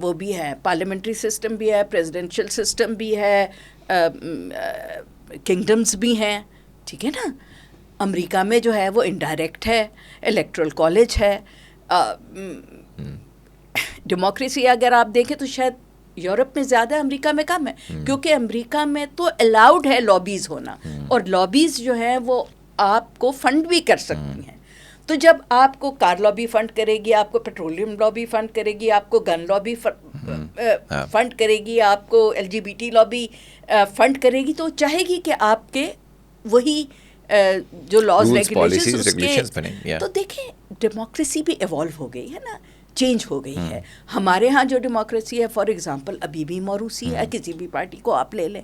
وہ بھی ہے, پارلیمنٹری سسٹم بھی ہے, پریزیڈنشل سسٹم بھی ہے, کنگڈمز بھی ہیں, ٹھیک ہے نا. امریکہ میں جو ہے وہ انڈائریکٹ ہے, الیکٹرل کالج ہے. ڈیموکریسی اگر آپ دیکھیں تو شاید یورپ میں زیادہ, امریکہ میں کم ہے, کیونکہ امریکہ میں تو الاؤڈ ہے لابیز ہونا, اور لابیز جو ہیں وہ آپ کو فنڈ بھی کر سکتی ہیں. تو جب آپ کو کار لابی فنڈ کرے گی, آپ کو پیٹرولیم لابی فنڈ کرے گی, آپ کو گن لابی فنڈ کرے گی, آپ کو LGBT لابی فنڈ کرے گی, تو چاہے گی کہ آپ کے وہی جو لاز ریگولیشنز کے. تو دیکھیں ڈیموکریسی بھی ایوالو ہو گئی ہے نا, چینج ہو گئی ہے. ہمارے ہاں جو ڈیموکریسی ہے فار ایگزامپل ابھی بھی موروثی ہے, کسی بھی پارٹی کو آپ لے لیں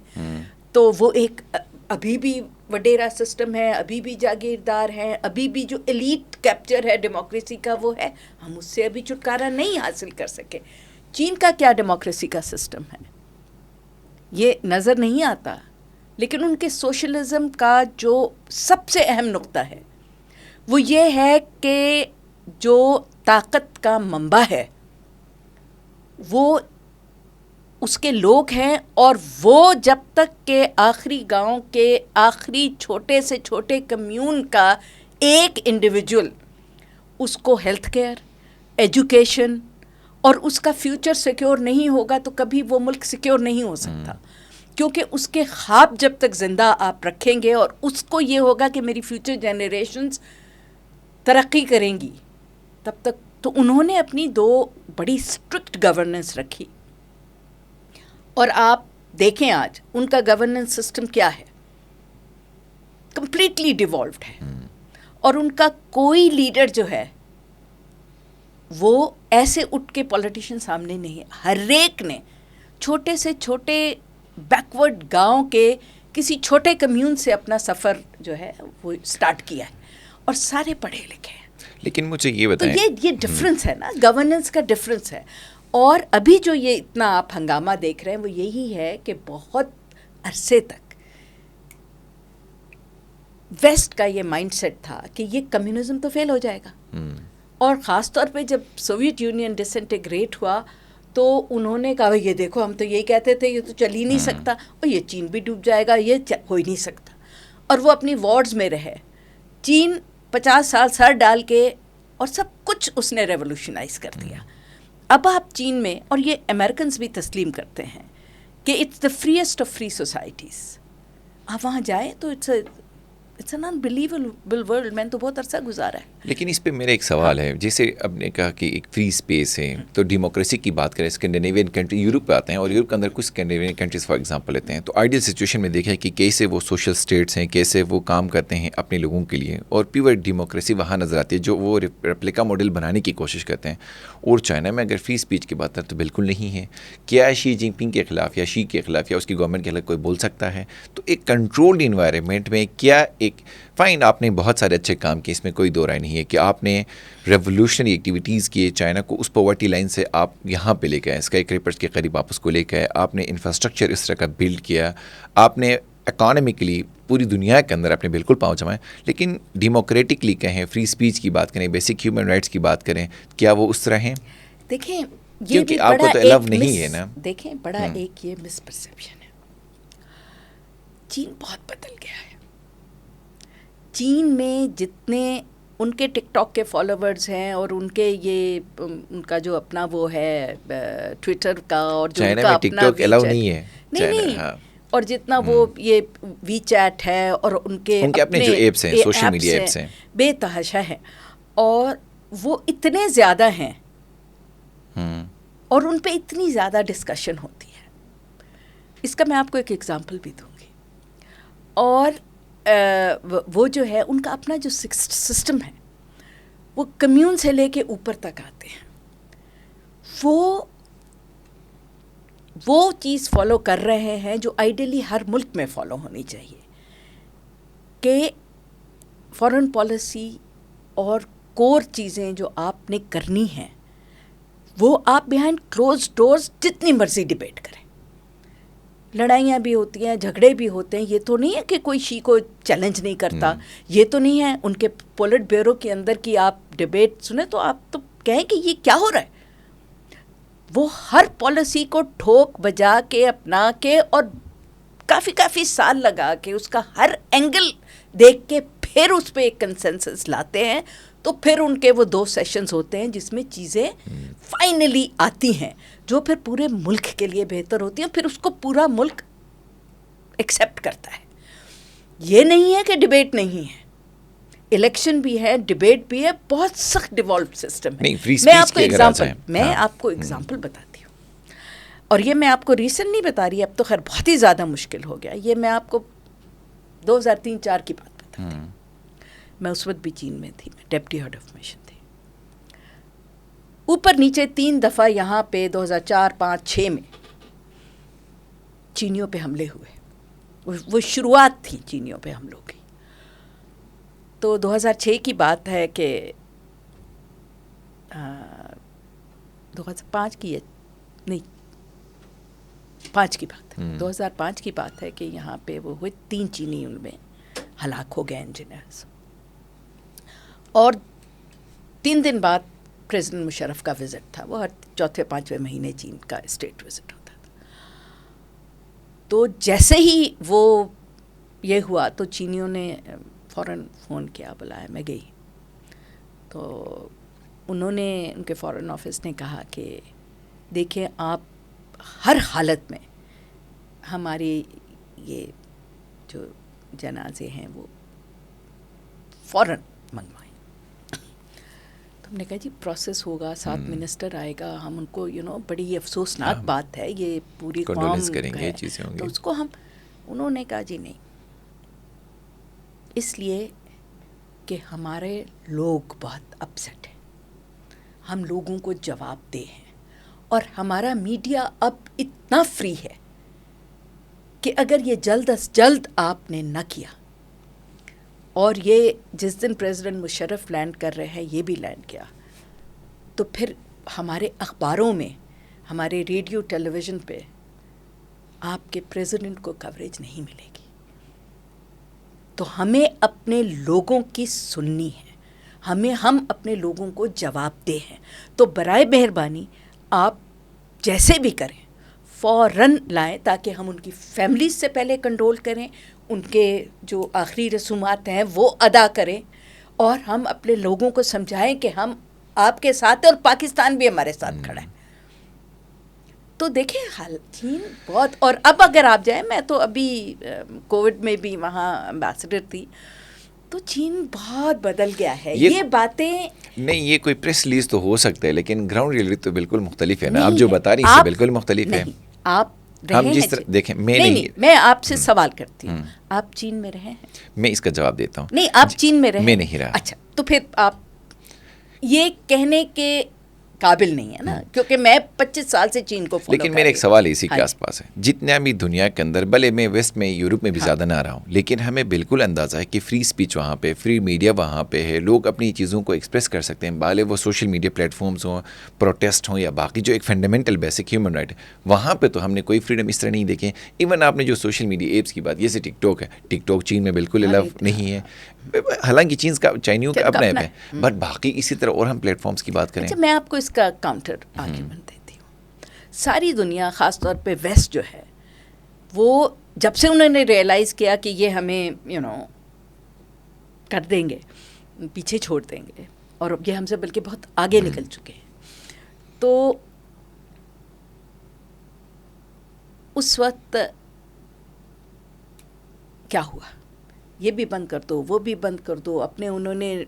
تو وہ ایک ابھی بھی وڈیرا سسٹم ہے, ابھی بھی جاگیردار ہیں, ابھی بھی جو ایلیٹ کیپچر ہے ڈیموکریسی کا وہ ہے. ہم اس سے ابھی چھٹکارا نہیں حاصل کر سکے. چین کا کیا ڈیموکریسی کا سسٹم ہے یہ نظر نہیں آتا, لیکن ان کے سوشلزم کا جو سب سے اہم نقطہ ہے وہ یہ ہے کہ جو طاقت کا منبع ہے وہ اس کے لوگ ہیں, اور وہ جب تک کہ آخری گاؤں کے آخری چھوٹے سے چھوٹے کمیون کا ایک انڈیویجول اس کو ہیلتھ کیئر, ایجوکیشن اور اس کا فیوچر سیکیور نہیں ہوگا تو کبھی وہ ملک سیکیور نہیں ہو سکتا. کیونکہ اس کے خواب جب تک زندہ آپ رکھیں گے اور اس کو یہ ہوگا کہ میری فیوچر جنریشنز ترقی کریں گی, تب تک. تو انہوں نے اپنی 2 بڑی اسٹرکٹ گورننس رکھی, اور آپ دیکھیں آج ان کا گورننس سسٹم کیا ہے, کمپلیٹلی ڈیوالوڈ ہے. اور ان کا کوئی لیڈر جو ہے وہ ایسے اٹھ کے پولیٹیشین سامنے نہیں ہے. ہر ایک نے چھوٹے سے چھوٹے بیکورڈ گاؤں کے کسی چھوٹے کمیون سے اپنا سفر جو ہے وہ سٹارٹ کیا ہے, اور سارے پڑھے لکھے ہیں. لیکن مجھے یہ بتائیں, تو یہ ڈفرینس ہے نا, گورننس کا ڈفرینس ہے. اور ابھی جو یہ اتنا آپ ہنگامہ دیکھ رہے ہیں وہ یہی ہے کہ بہت عرصے تک ویسٹ کا یہ مائنڈ سیٹ تھا کہ یہ کمیونزم تو فیل ہو جائے گا. اور خاص طور پہ جب سوویت یونین ڈسنٹیگریٹ ہوا تو انہوں نے کہا یہ دیکھو ہم تو یہی کہتے تھے یہ تو چل ہی نہیں سکتا, اور یہ چین بھی ڈوب جائے گا, یہ ہو ہی نہیں سکتا. اور وہ اپنی وارڈز میں رہے. چین 50 سال سر ڈال کے اور سب کچھ اس نے ریولوشنائز کر دیا. اب آپ چین میں, اور یہ امریکنز بھی تسلیم کرتے ہیں کہ it's the freest of free societies, آپ وہاں جائیں تو اٹس این انبلیویبل ورلڈ. میں نے تو بہت عرصہ گزارا ہے. لیکن اس پہ میرا ایک سوال ہے, جیسے اب نے کہا کہ ایک فری اسپیس ہے, تو ڈیموکریسی کی بات کریں, اسکینڈینیوین کنٹری یورپ پہ آتے ہیں اور یورپ کے اندر کچھ اسکینڈینیوین کنٹریز فار ایگزامپل لیتے ہیں, تو آئیڈیل سچویشن میں دیکھا ہے کہ کیسے وہ سوشل اسٹیٹس ہیں, کیسے وہ کام کرتے ہیں اپنے لوگوں کے لیے, اور پیور ڈیموکریسی وہاں نظر آتی ہے جو وہ ریپلیکا ماڈل بنانے کی کوشش کرتے ہیں. اور چائنا میں اگر فری اسپیچ کی بات کریں تو بالکل نہیں ہے. کیا شی جن پنگ کے خلاف یا شی کے خلاف یا اس کی گورنمنٹ کے خلاف کوئی بول سکتا ہے؟ تو ایک کنٹرولڈ انوائرمنٹ میں کیا ایک فائن, آپ نے بہت سارے اچھے کام کیے, اس میں کوئی دو رائے نہیں ہے کہ آپ نے ریولوشنری ایکٹیویٹیز کیے, چائنا کو اس پاورٹی لائن سے آپ یہاں پہ لے کے آئے, اسکائی کریپرس کے قریب آپ اس کو لے کے آئے, آپ نے انفراسٹرکچر اس طرح کا بلڈ کیا, آپ نے اکانومکلی پوری دنیا کے اندر اپنے بالکل پاؤں جمائے. لیکن ڈیموکریٹکلی کہیں, فری اسپیچ کی بات کریں, بیسک ہیومن رائٹس کی بات کریں, کیا وہ اس طرح ہیں؟ دیکھیں یہ بھی آپ کو تو الو نہیں ہے نا. دیکھیں بڑا ایک یہ مس پرسیپشن ہے. چین بہت بدل گیا ہے. چین میں جتنے ان کے ٹک ٹاک کے فالوورز ہیں اور ان کے یہ ان کا جو اپنا وہ ہے ٹویٹر کا, اور جو ان کا اپنا نہیں, اور جتنا وہ یہ وی چیٹ ہے اور ان کے اپنے جو ایپس ہیں, سوشل میڈیا ایپس ہیں, بے تحاشا ہیں, اور وہ اتنے زیادہ ہیں اور ان پہ اتنی زیادہ ڈسکشن ہوتی ہے. اس کا میں آپ کو ایک ایگزامپل بھی دوں گی. اور وہ جو ہے ان کا اپنا جو سسٹم ہے وہ کمیون سے لے کے اوپر تک آتے ہیں. وہ چیز فالو کر رہے ہیں جو آئیڈیلی ہر ملک میں فالو ہونی چاہیے, کہ فارن پالیسی اور کور چیزیں جو آپ نے کرنی ہیں وہ آپ بیہائنڈ کلوز ڈورز جتنی مرضی ڈبیٹ کریں. لڑائیاں بھی ہوتی ہیں, جھگڑے بھی ہوتے ہیں. یہ تو نہیں ہے کہ کوئی شی کو چیلنج نہیں کرتا, یہ تو نہیں ہے. ان کے پولٹ بیورو کے اندر کی آپ ڈبیٹ سنیں تو آپ تو کہیں کہ یہ کیا ہو رہا ہے. وہ ہر پالیسی کو ٹھوک بجا کے اپنا کے اور کافی سال لگا کے اس کا ہر اینگل دیکھ کے پھر اس پہ ایک کنسنسس لاتے ہیں. تو پھر ان کے وہ 2 سیشنز ہوتے ہیں جس میں چیزیں فائنلی آتی ہیں جو پھر پورے ملک کے لیے بہتر ہوتی ہیں, پھر اس کو پورا ملک ایکسیپٹ کرتا ہے. یہ نہیں ہے کہ ڈبیٹ نہیں ہے, الیکشن بھی ہے, ڈبیٹ بھی ہے, بہت سخت ڈیوالوڈ سسٹم ہے. میں آپ کو ایگزامپل بتاتی ہوں, اور یہ میں آپ کو ریسنٹ نہیں بتا رہی, اب تو خیر بہت ہی زیادہ مشکل ہو گیا. یہ میں آپ کو 2003-04 کی بات بتاتی ہوں. میں اس وقت بھی چین میں تھی, میں ڈپٹی ہیڈ آف مشن تھی. اوپر نیچے 3 دفعہ یہاں پہ 2004, 5, 6 میں چینیوں پہ حملے ہوئے. وہ شروعات تھی چینیوں پہ حملوں کی. تو 2006 کی بات ہے کہ 2005 کی ہے, نہیں 5 کی بات ہے, 2005 کی بات ہے کہ یہاں پہ وہ ہوئے 3 چینی ان میں ہلاک ہو گئے انجینئرز. اور 3 دن بعد پریزیڈنٹ مشرف کا وزٹ تھا. وہ ہر 4-5 مہینے چین کا اسٹیٹ وزٹ ہوتا تھا. تو جیسے ہی وہ یہ ہوا تو چینیوں نے فوراً فون کیا, بلایا, میں گئی. تو انہوں نے, ان کے فارن آفس نے کہا کہ دیکھیں آپ ہر حالت میں ہماری یہ جو جنازے ہیں وہ فوراً منگوائیں. تو ہم نے کہا جی پروسیس ہوگا, 7 منسٹر آئے گا, ہم ان کو بڑی افسوسناک بات ہے, یہ پوری قوم کریں گے, چیزیں ہوں گی, تو اس کو ہم, انہوں نے کہا جی نہیں, اس لیے کہ ہمارے لوگ بہت اپسیٹ ہیں, ہم لوگوں کو جواب دہ ہیں, اور ہمارا میڈیا اب اتنا فری ہے کہ اگر یہ جلد از جلد آپ نے نہ کیا, اور یہ جس دن پریزیڈنٹ مشرف لینڈ کر رہے ہیں یہ بھی لینڈ کیا, تو پھر ہمارے اخباروں میں, ہمارے ریڈیو ٹیلی ویژن پہ آپ کے پریزیڈنٹ کو کوریج نہیں ملے گی. تو ہمیں اپنے لوگوں کی سننی ہے, ہم اپنے لوگوں کو جواب دہ ہیں. تو برائے مہربانی آپ جیسے بھی کریں فوراً لائیں تاکہ ہم ان کی فیملیز سے پہلے کنٹرول کریں, ان کے جو آخری رسومات ہیں وہ ادا کریں, اور ہم اپنے لوگوں کو سمجھائیں کہ ہم آپ کے ساتھ ہیں اور پاکستان بھی ہمارے ساتھ کھڑا ہے. تو دیکھیں چین بہت, اور اب اگر آپ جائیں, میں تو ابھی کووڈ میں بھی وہاں امبیسڈر تھی, تو چین بہت بدل گیا ہے. یہ باتیں نہیں, یہ کوئی پریس ریلیز تو ہو سکتا ہے لیکن گراؤنڈ ریئلٹی تو بالکل مختلف ہے نا. آپ جو بتا رہی ہیں بالکل مختلف ہے. آپ ہم جس طرح دیکھیں, میں آپ سے سوال کرتی ہوں, آپ چین میں رہے ہیں؟ میں اس کا جواب دیتا ہوں. نہیں, آپ چین میں رہے؟ میں نہیں رہا. اچھا, تو پھر آپ یہ کہنے کے قابل نہیں ہے نا, کیونکہ میں 25 سال سے چین کو فالو. لیکن میرا ایک سوال اسی کے آس پاس ہے, جتنا بھی دنیا کے اندر, بھلے میں ویسٹ میں یورپ میں بھی زیادہ نہ رہا ہوں, لیکن ہمیں بالکل اندازہ ہے کہ فری اسپیچ وہاں پہ, فری میڈیا وہاں پہ ہے, لوگ اپنی چیزوں کو ایکسپریس کر سکتے ہیں, بھلے وہ سوشل میڈیا پلیٹ فارمز ہوں, پروٹیسٹ ہوں, یا باقی جو ایک فنڈامنٹل بیسک ہیومن رائٹ ہے, وہاں پہ تو ہم نے کوئی فریڈم اس طرح نہیں دیکھے. ایون آپ نے جو سوشل میڈیا ایپس کی بات, جیسے ٹک ٹاک ہے, ٹک ٹاک چین میں بالکل الاؤ نہیں ہے, حالانکہ چائنیوں کا اپنا ایپ ہے, بٹ باقی اسی طرح اور ہم پلیٹ فارمز کی بات کریں. اچھا, میں آپ کو اس کا کاؤنٹر آرگیومنٹ دیتی ہوں. ساری دنیا, خاص طور پہ ویسٹ جو ہے, وہ جب سے انہوں نے ریئلائز کیا کہ یہ ہمیں کر دیں گے, پیچھے چھوڑ دیں گے, اور اب یہ ہم سے بلکہ بہت آگے نکل چکے ہیں, تو اس وقت کیا ہوا, یہ بھی بند کر دو, وہ بھی بند کر دو, اپنے انہوں نے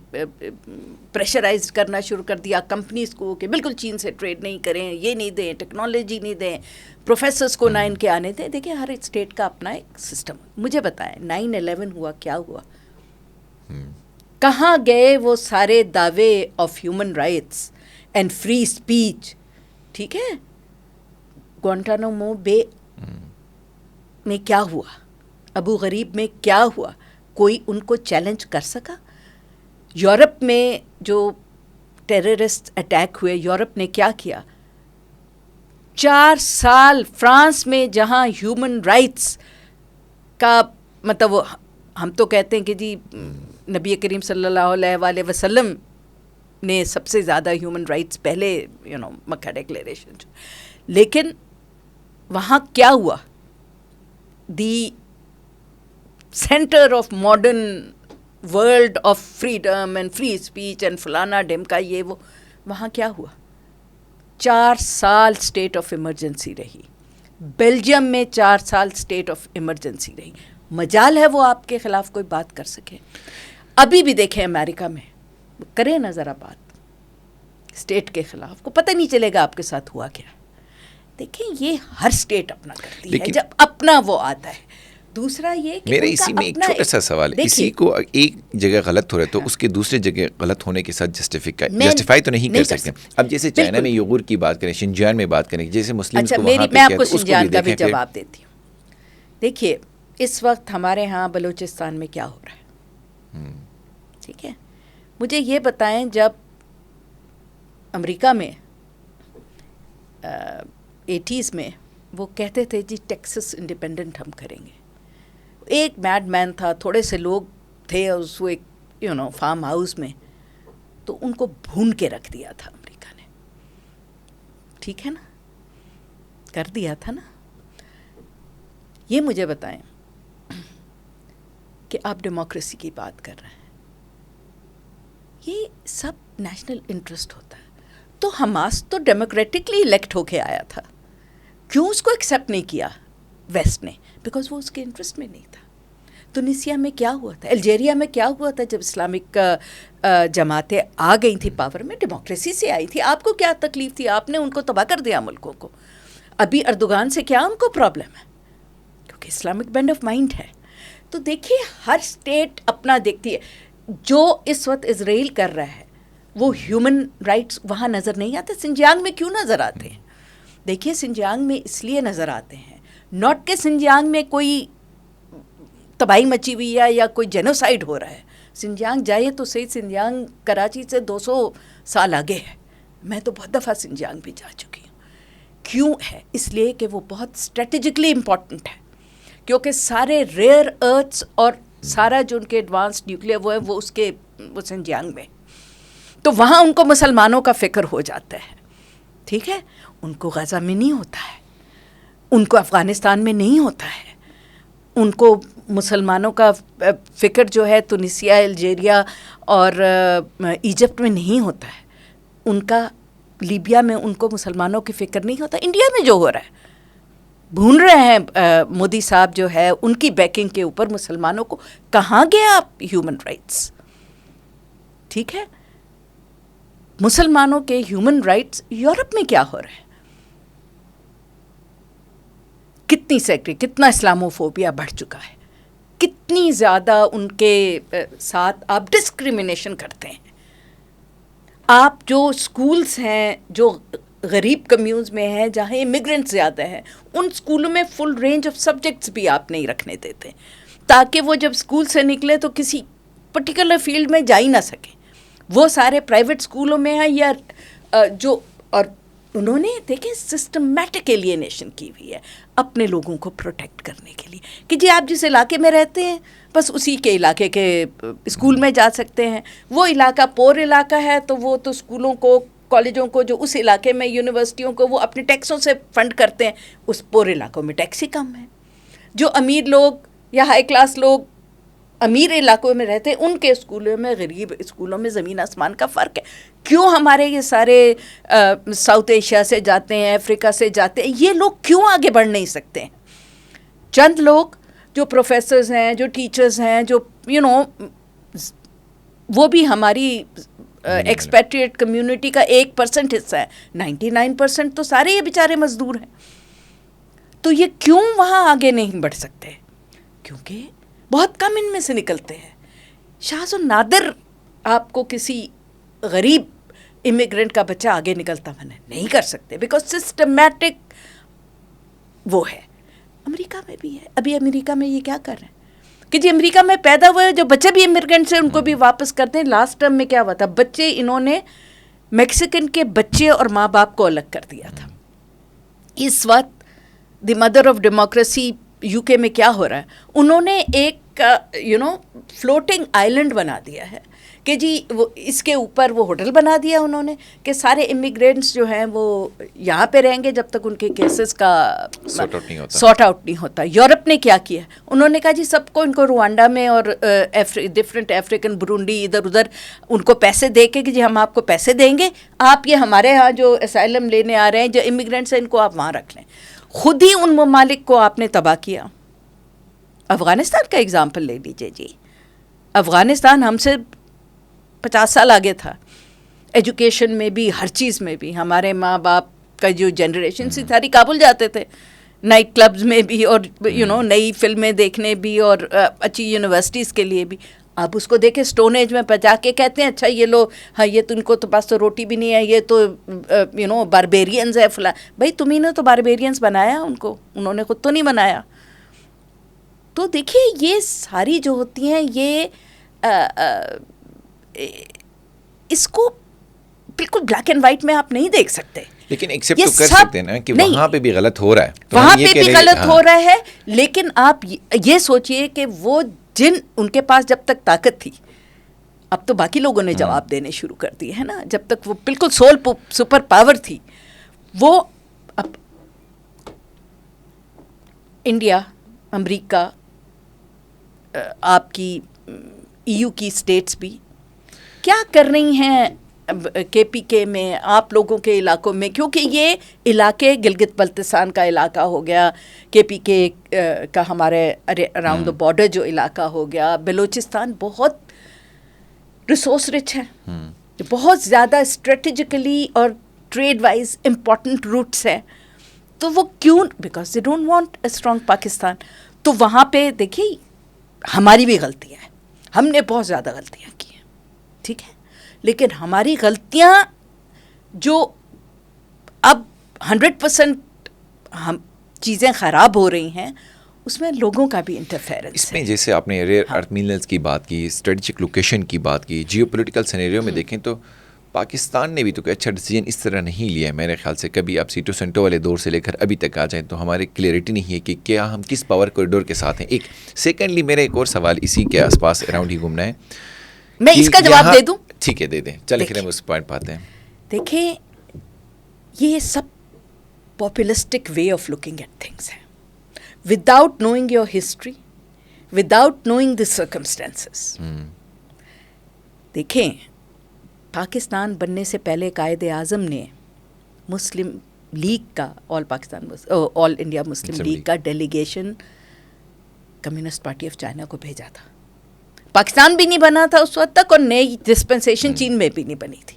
پریشرائز کرنا شروع کر دیا کمپنیز کو کہ بالکل چین سے ٹریڈ نہیں کریں, یہ نہیں دیں, ٹیکنالوجی نہیں دیں, پروفیسرز کو نہ ان کے آنے دیں. دیکھیں ہر اسٹیٹ کا اپنا ایک سسٹم. مجھے بتائیں 9/11 ہوا, کیا ہوا, کہاں گئے وہ سارے دعوے of human rights and free speech? ٹھیک ہے, گوانٹانامو بے میں کیا ہوا, ابو غریب میں کیا ہوا, کوئی ان کو چیلنج کر سکا؟ یورپ میں جو ٹیررسٹ اٹیک ہوئے, یورپ نے کیا کیا؟ 4 سال فرانس میں جہاں ہیومن رائٹس کا مطلب, وہ ہم تو کہتے ہیں کہ جی نبی کریم صلی اللہ علیہ وآلہ وسلم نے سب سے زیادہ ہیومن رائٹس پہلے مکہ ڈیکلیریشن, لیکن وہاں کیا ہوا؟ The centre of modern world of freedom and free speech and فلانا ڈمکا, یہ وہ, وہاں کیا ہوا؟ 4 سال اسٹیٹ آف ایمرجنسی رہی. بیلجیم میں 4 سال اسٹیٹ آف ایمرجنسی رہی. مجال ہے وہ آپ کے خلاف کوئی بات کر سکے. ابھی بھی دیکھیں امریکہ میں, کریں نا ذرا بات اسٹیٹ کے خلاف, کو پتہ نہیں چلے گا آپ کے ساتھ ہوا کیا. دیکھیں یہ ہر اسٹیٹ اپنا کرتی ہے جب اپنا وہ آتا ہے. دوسرا یہ کہ میرا اسی میں ایک چھوٹا سا سوال ہے, اسی کو ایک جگہ غلط ہو رہا ہے تو اس کے دوسرے جگہ غلط ہونے کے ساتھ جسٹیفائی تو نہیں کر سکتے. اب جیسے چائنا میں یوغور کی بات کریں, شنجیان میں بات کریں, جیسے مسلم کو وہاں پہ, میں آپ کو شنجیان کا بھی جواب دیتی ہوں. دیکھیے اس وقت ہمارے ہاں بلوچستان میں کیا ہو رہا ہے, ٹھیک ہے, مجھے یہ بتائیں, جب امریکہ میں 80s میں وہ کہتے تھے جی ٹیکسس انڈیپینڈنٹ ہم کریں گے, ایک میڈ مین تھا, تھوڑے سے لوگ تھے اس ایک فارم ہاؤس میں, تو ان کو بھون کے رکھ دیا تھا امریکہ نے. ٹھیک ہے نا, کر دیا تھا نا. یہ مجھے بتائیں کہ آپ ڈیموکریسی کی بات کر رہے ہیں, یہ سب نیشنل انٹرسٹ ہوتا ہے. تو حماس تو ڈیموکریٹکلی الیکٹ ہو کے آیا تھا, کیوں اس کو ایکسیپٹ نہیں کیا ویسٹ نے؟ بیکاز وہ اس کے انٹرسٹ میں نہیں تھا. تونسیا میں کیا ہوا تھا, الجیریا میں کیا ہوا تھا, جب اسلامک جماعتیں آ گئی تھیں پاور میں, ڈیموکریسی سے آئی تھی. آپ کو کیا تکلیف تھی, آپ نے ان کو تباہ کر دیا ملکوں کو. ابھی اردوغان سے کیا ان کو پرابلم ہے, کیونکہ اسلامک بینڈ آف مائنڈ ہے. تو دیکھیے ہر اسٹیٹ اپنا دیکھتی ہے. جو اس وقت اسرائیل کر رہا ہے وہ ہیومن رائٹس وہاں نظر نہیں آتے. سنجیانگ میں کیوں نظر آتے ہیں؟ دیکھیے سنجیانگ میں اس لیے نظر آتے ہیں, ناٹ کہ سنجیانگ میں کوئی تباہی مچی ہوئی ہے یا کوئی جینوسائڈ ہو رہا ہے. سنجیانگ جائے تو صحیح, سنجیانگ کراچی سے 200 سال آگے ہے. میں تو بہت دفعہ سنجیانگ بھی جا چکی ہوں. کیوں ہے؟ اس لیے کہ وہ بہت اسٹریٹجکلی امپورٹنٹ ہے, کیونکہ سارے ریئر ارتھس اور سارا جو ان کے ایڈوانس نیوکلیئر وہ ہے وہ سنجیانگ میں. تو وہاں ان کو مسلمانوں کا فکر ہو جاتا ہے. ٹھیک ہے, ان کو غزہ میں نہیں ہوتا ہے, ان کو افغانستان میں نہیں ہوتا ہے, ان کو مسلمانوں کا فکر جو ہے تونسیا, الجیریا اور ایجپٹ میں نہیں ہوتا ہے, ان کا لیبیا میں ان کو مسلمانوں کی فکر نہیں ہوتا. انڈیا میں جو ہو رہا ہے, بھون رہے ہیں مودی صاحب جو ہے ان کی بیکنگ کے اوپر مسلمانوں کو. کہاں گیا آپ ہیومن رائٹس؟ ٹھیک ہے, مسلمانوں کے ہیومن رائٹس یورپ میں کیا ہو رہا ہے؟ کتنی سیکٹری, کتنا اسلاموفوبیا بڑھ چکا ہے, کتنی زیادہ ان کے ساتھ آپ ڈسکریمنیشن کرتے ہیں. آپ جو اسکولس ہیں جو غریب کمیونز میں ہیں, جہاں امیگرینٹ زیادہ ہیں, ان اسکولوں میں فل رینج آف سبجیکٹس بھی آپ نہیں رکھنے دیتے, تاکہ وہ جب اسکول سے نکلے تو کسی پرٹیکولر فیلڈ میں جا ہی نہ سکیں. وہ سارے پرائیویٹ اسکولوں میں ہیں یا جو, اور انہوں نے دیکھیں سسٹمیٹک ایلینیشن کی ہوئی ہے اپنے لوگوں کو پروٹیکٹ کرنے کے لیے, کہ جی آپ جس علاقے میں رہتے ہیں بس اسی کے علاقے کے اسکول میں جا سکتے ہیں. وہ علاقہ پور علاقہ ہے تو وہ تو اسکولوں کو, کالجوں کو جو اس علاقے میں, یونیورسٹیوں کو وہ اپنے ٹیکسوں سے فنڈ کرتے ہیں, اس پور علاقوں میں ٹیکس ہی کم ہے. جو امیر لوگ یا ہائی کلاس لوگ امیر علاقوں میں رہتے ہیں, ان کے اسکولوں میں, غریب اسکولوں میں زمین آسمان کا فرق ہے. کیوں ہمارے یہ سارے ساؤتھ ایشیا سے جاتے ہیں, افریقہ سے جاتے ہیں, یہ لوگ کیوں آگے بڑھ نہیں سکتے ہیں؟ چند لوگ جو پروفیسرز ہیں, جو ٹیچرز ہیں, جو وہ بھی ہماری ایکسپیٹریٹ کمیونٹی کا 1% حصہ ہے. 99% تو سارے یہ بیچارے مزدور ہیں. تو یہ کیوں وہاں آگے نہیں بڑھ سکتے؟ کیونکہ بہت کم ان میں سے نکلتے ہیں. شاذ و نادر آپ کو کسی غریب امیگرینٹ کا بچہ آگے نکلتا نہیں کر سکتے, بیکاز سسٹمیٹک وہ ہے. امریکہ میں بھی ہے. ابھی امریکہ میں یہ کیا کر رہے ہیں کہ جی امریکہ میں پیدا ہوئے جو بچے بھی امیگرینٹ سے ان کو بھی واپس کرتے ہیں. لاسٹ ٹرم میں کیا ہوا تھا, بچے انہوں نے میکسیکن کے بچے اور ماں باپ کو الگ کر دیا تھا. اس وقت دی مدر آف ڈیموکریسی یو کے میں کیا ہو رہا ہے, انہوں نے ایک فلوٹنگ آئلینڈ بنا دیا ہے کہ جی وہ اس کے اوپر وہ ہوٹل بنا دیا انہوں نے کہ سارے امیگرینٹس جو ہیں وہ یہاں پہ رہیں گے جب تک ان کے کیسز کا سارٹ آؤٹ نہیں ہوتا. یورپ نے کیا کیا, انہوں نے کہا جی سب کو ان کو روانڈا میں اور ڈفرینٹ افریقن برونڈی ادھر ادھر ان کو پیسے دے کے کہ جی ہم آپ کو پیسے دیں گے, آپ یہ ہمارے ہاں جو اسائلم لینے آ رہے ہیں جو امیگرینٹس ہیں ان کو آپ وہاں رکھ لیں. خود ہی ان ممالک کو آپ نے تباہ کیا. افغانستان کا اگزامپل لے لیجیے جی. افغانستان ہم سے 50 سال آگے تھا, ایجوکیشن میں بھی, ہر چیز میں بھی. ہمارے ماں باپ کا جو جنریشن سی ساری کابل جاتے تھے, نائٹ کلبز میں بھی اور نئی فلمیں دیکھنے بھی اور اچھی یونیورسٹیز کے لیے بھی. اب اس کو دیکھیں اسٹون ایج میں پہنچا کے کہتے ہیں اچھا یہ لو, ہاں یہ تو ان کو تو پاس تو روٹی بھی نہیں ہے, یہ تو باربیرینز ہے فلاں. بھائی تمہیں نے تو باربیرینز بنایا ان کو, انہوں نے خود تو نہیں بنایا. تو دیکھیے یہ ساری جو ہوتی ہیں یہ اس کو بالکل بلیک اینڈ وائٹ میں آپ نہیں دیکھ سکتے. لیکن ایکسیپٹ تو کر سکتے ہیں نا کہ وہاں پہ بھی غلط ہو رہا ہے, وہاں پہ بھی غلط ہو رہا ہے. لیکن آپ یہ سوچئے کہ وہ جن ان کے پاس جب تک طاقت تھی, اب تو باقی لوگوں نے جواب دینے شروع کر دیے ہیں نا, جب تک وہ بالکل سول سپر پاور تھی, وہ اب انڈیا, امریکہ, آپ کی EU کی اسٹیٹس بھی کیا کر رہی ہیں KPK میں, آپ لوگوں کے علاقوں میں, کیونکہ یہ علاقے گلگت بلتستان کا علاقہ ہو گیا, KPK کا ہمارے اراؤنڈ دا بارڈر جو علاقہ ہو گیا, بلوچستان بہت ریسورس رچ ہے, بہت زیادہ اسٹریٹجیکلی اور ٹریڈ وائز امپورٹنٹ روٹس ہیں. تو وہ کیوں, because they don't want a strong Pakistan. تو وہاں پہ دیکھیے ہماری بھی غلطیاں ہیں, ہم نے بہت زیادہ غلطیاں کی ہیں, ٹھیک ہے, لیکن ہماری غلطیاں جو اب 100% ہم چیزیں خراب ہو رہی ہیں, اس میں لوگوں کا بھی انٹرفیئرنس اس میں. جیسے آپ نے ریئر ارتھ مینرلز کی بات کی, اسٹریٹجک لوکیشن کی بات کی, جیو پولیٹیکل سینیریو میں دیکھیں تو پاکستان نے بھی تو کوئی اچھا ڈیسیجن اس طرح نہیں لیا ہے میرے خیال سے. کبھی آپ سیٹو سینٹو والے دور سے لے کر ابھی تک آ جائیں تو ہمارے کلیئرٹی نہیں ہے کہ کیا ہم کس پاور کوریڈور کے ساتھ ہیں. ایک سیکنڈلی میرا ایک اور سوال اسی کے آس پاس اراؤنڈ ہی گھومنا ہے. میں اس کا جواب دے دوں؟ ٹھیک ہے دے دیں, چلے پھر ہم اس پوائنٹ پاتے ہیں. دیکھیں یہ سب populistic way of looking at things ہے, without knowing your history, without knowing the circumstances. دیکھیں پاکستان بننے سے پہلے قائد اعظم نے مسلم لیگ کا, آل انڈیا مسلم لیگ کا delegation communist party of China کو بھیجا تھا. پاکستان بھی نہیں بنا تھا اس وقت تک, اور نئی ڈسپنسیشن چین میں بھی نہیں بنی تھی.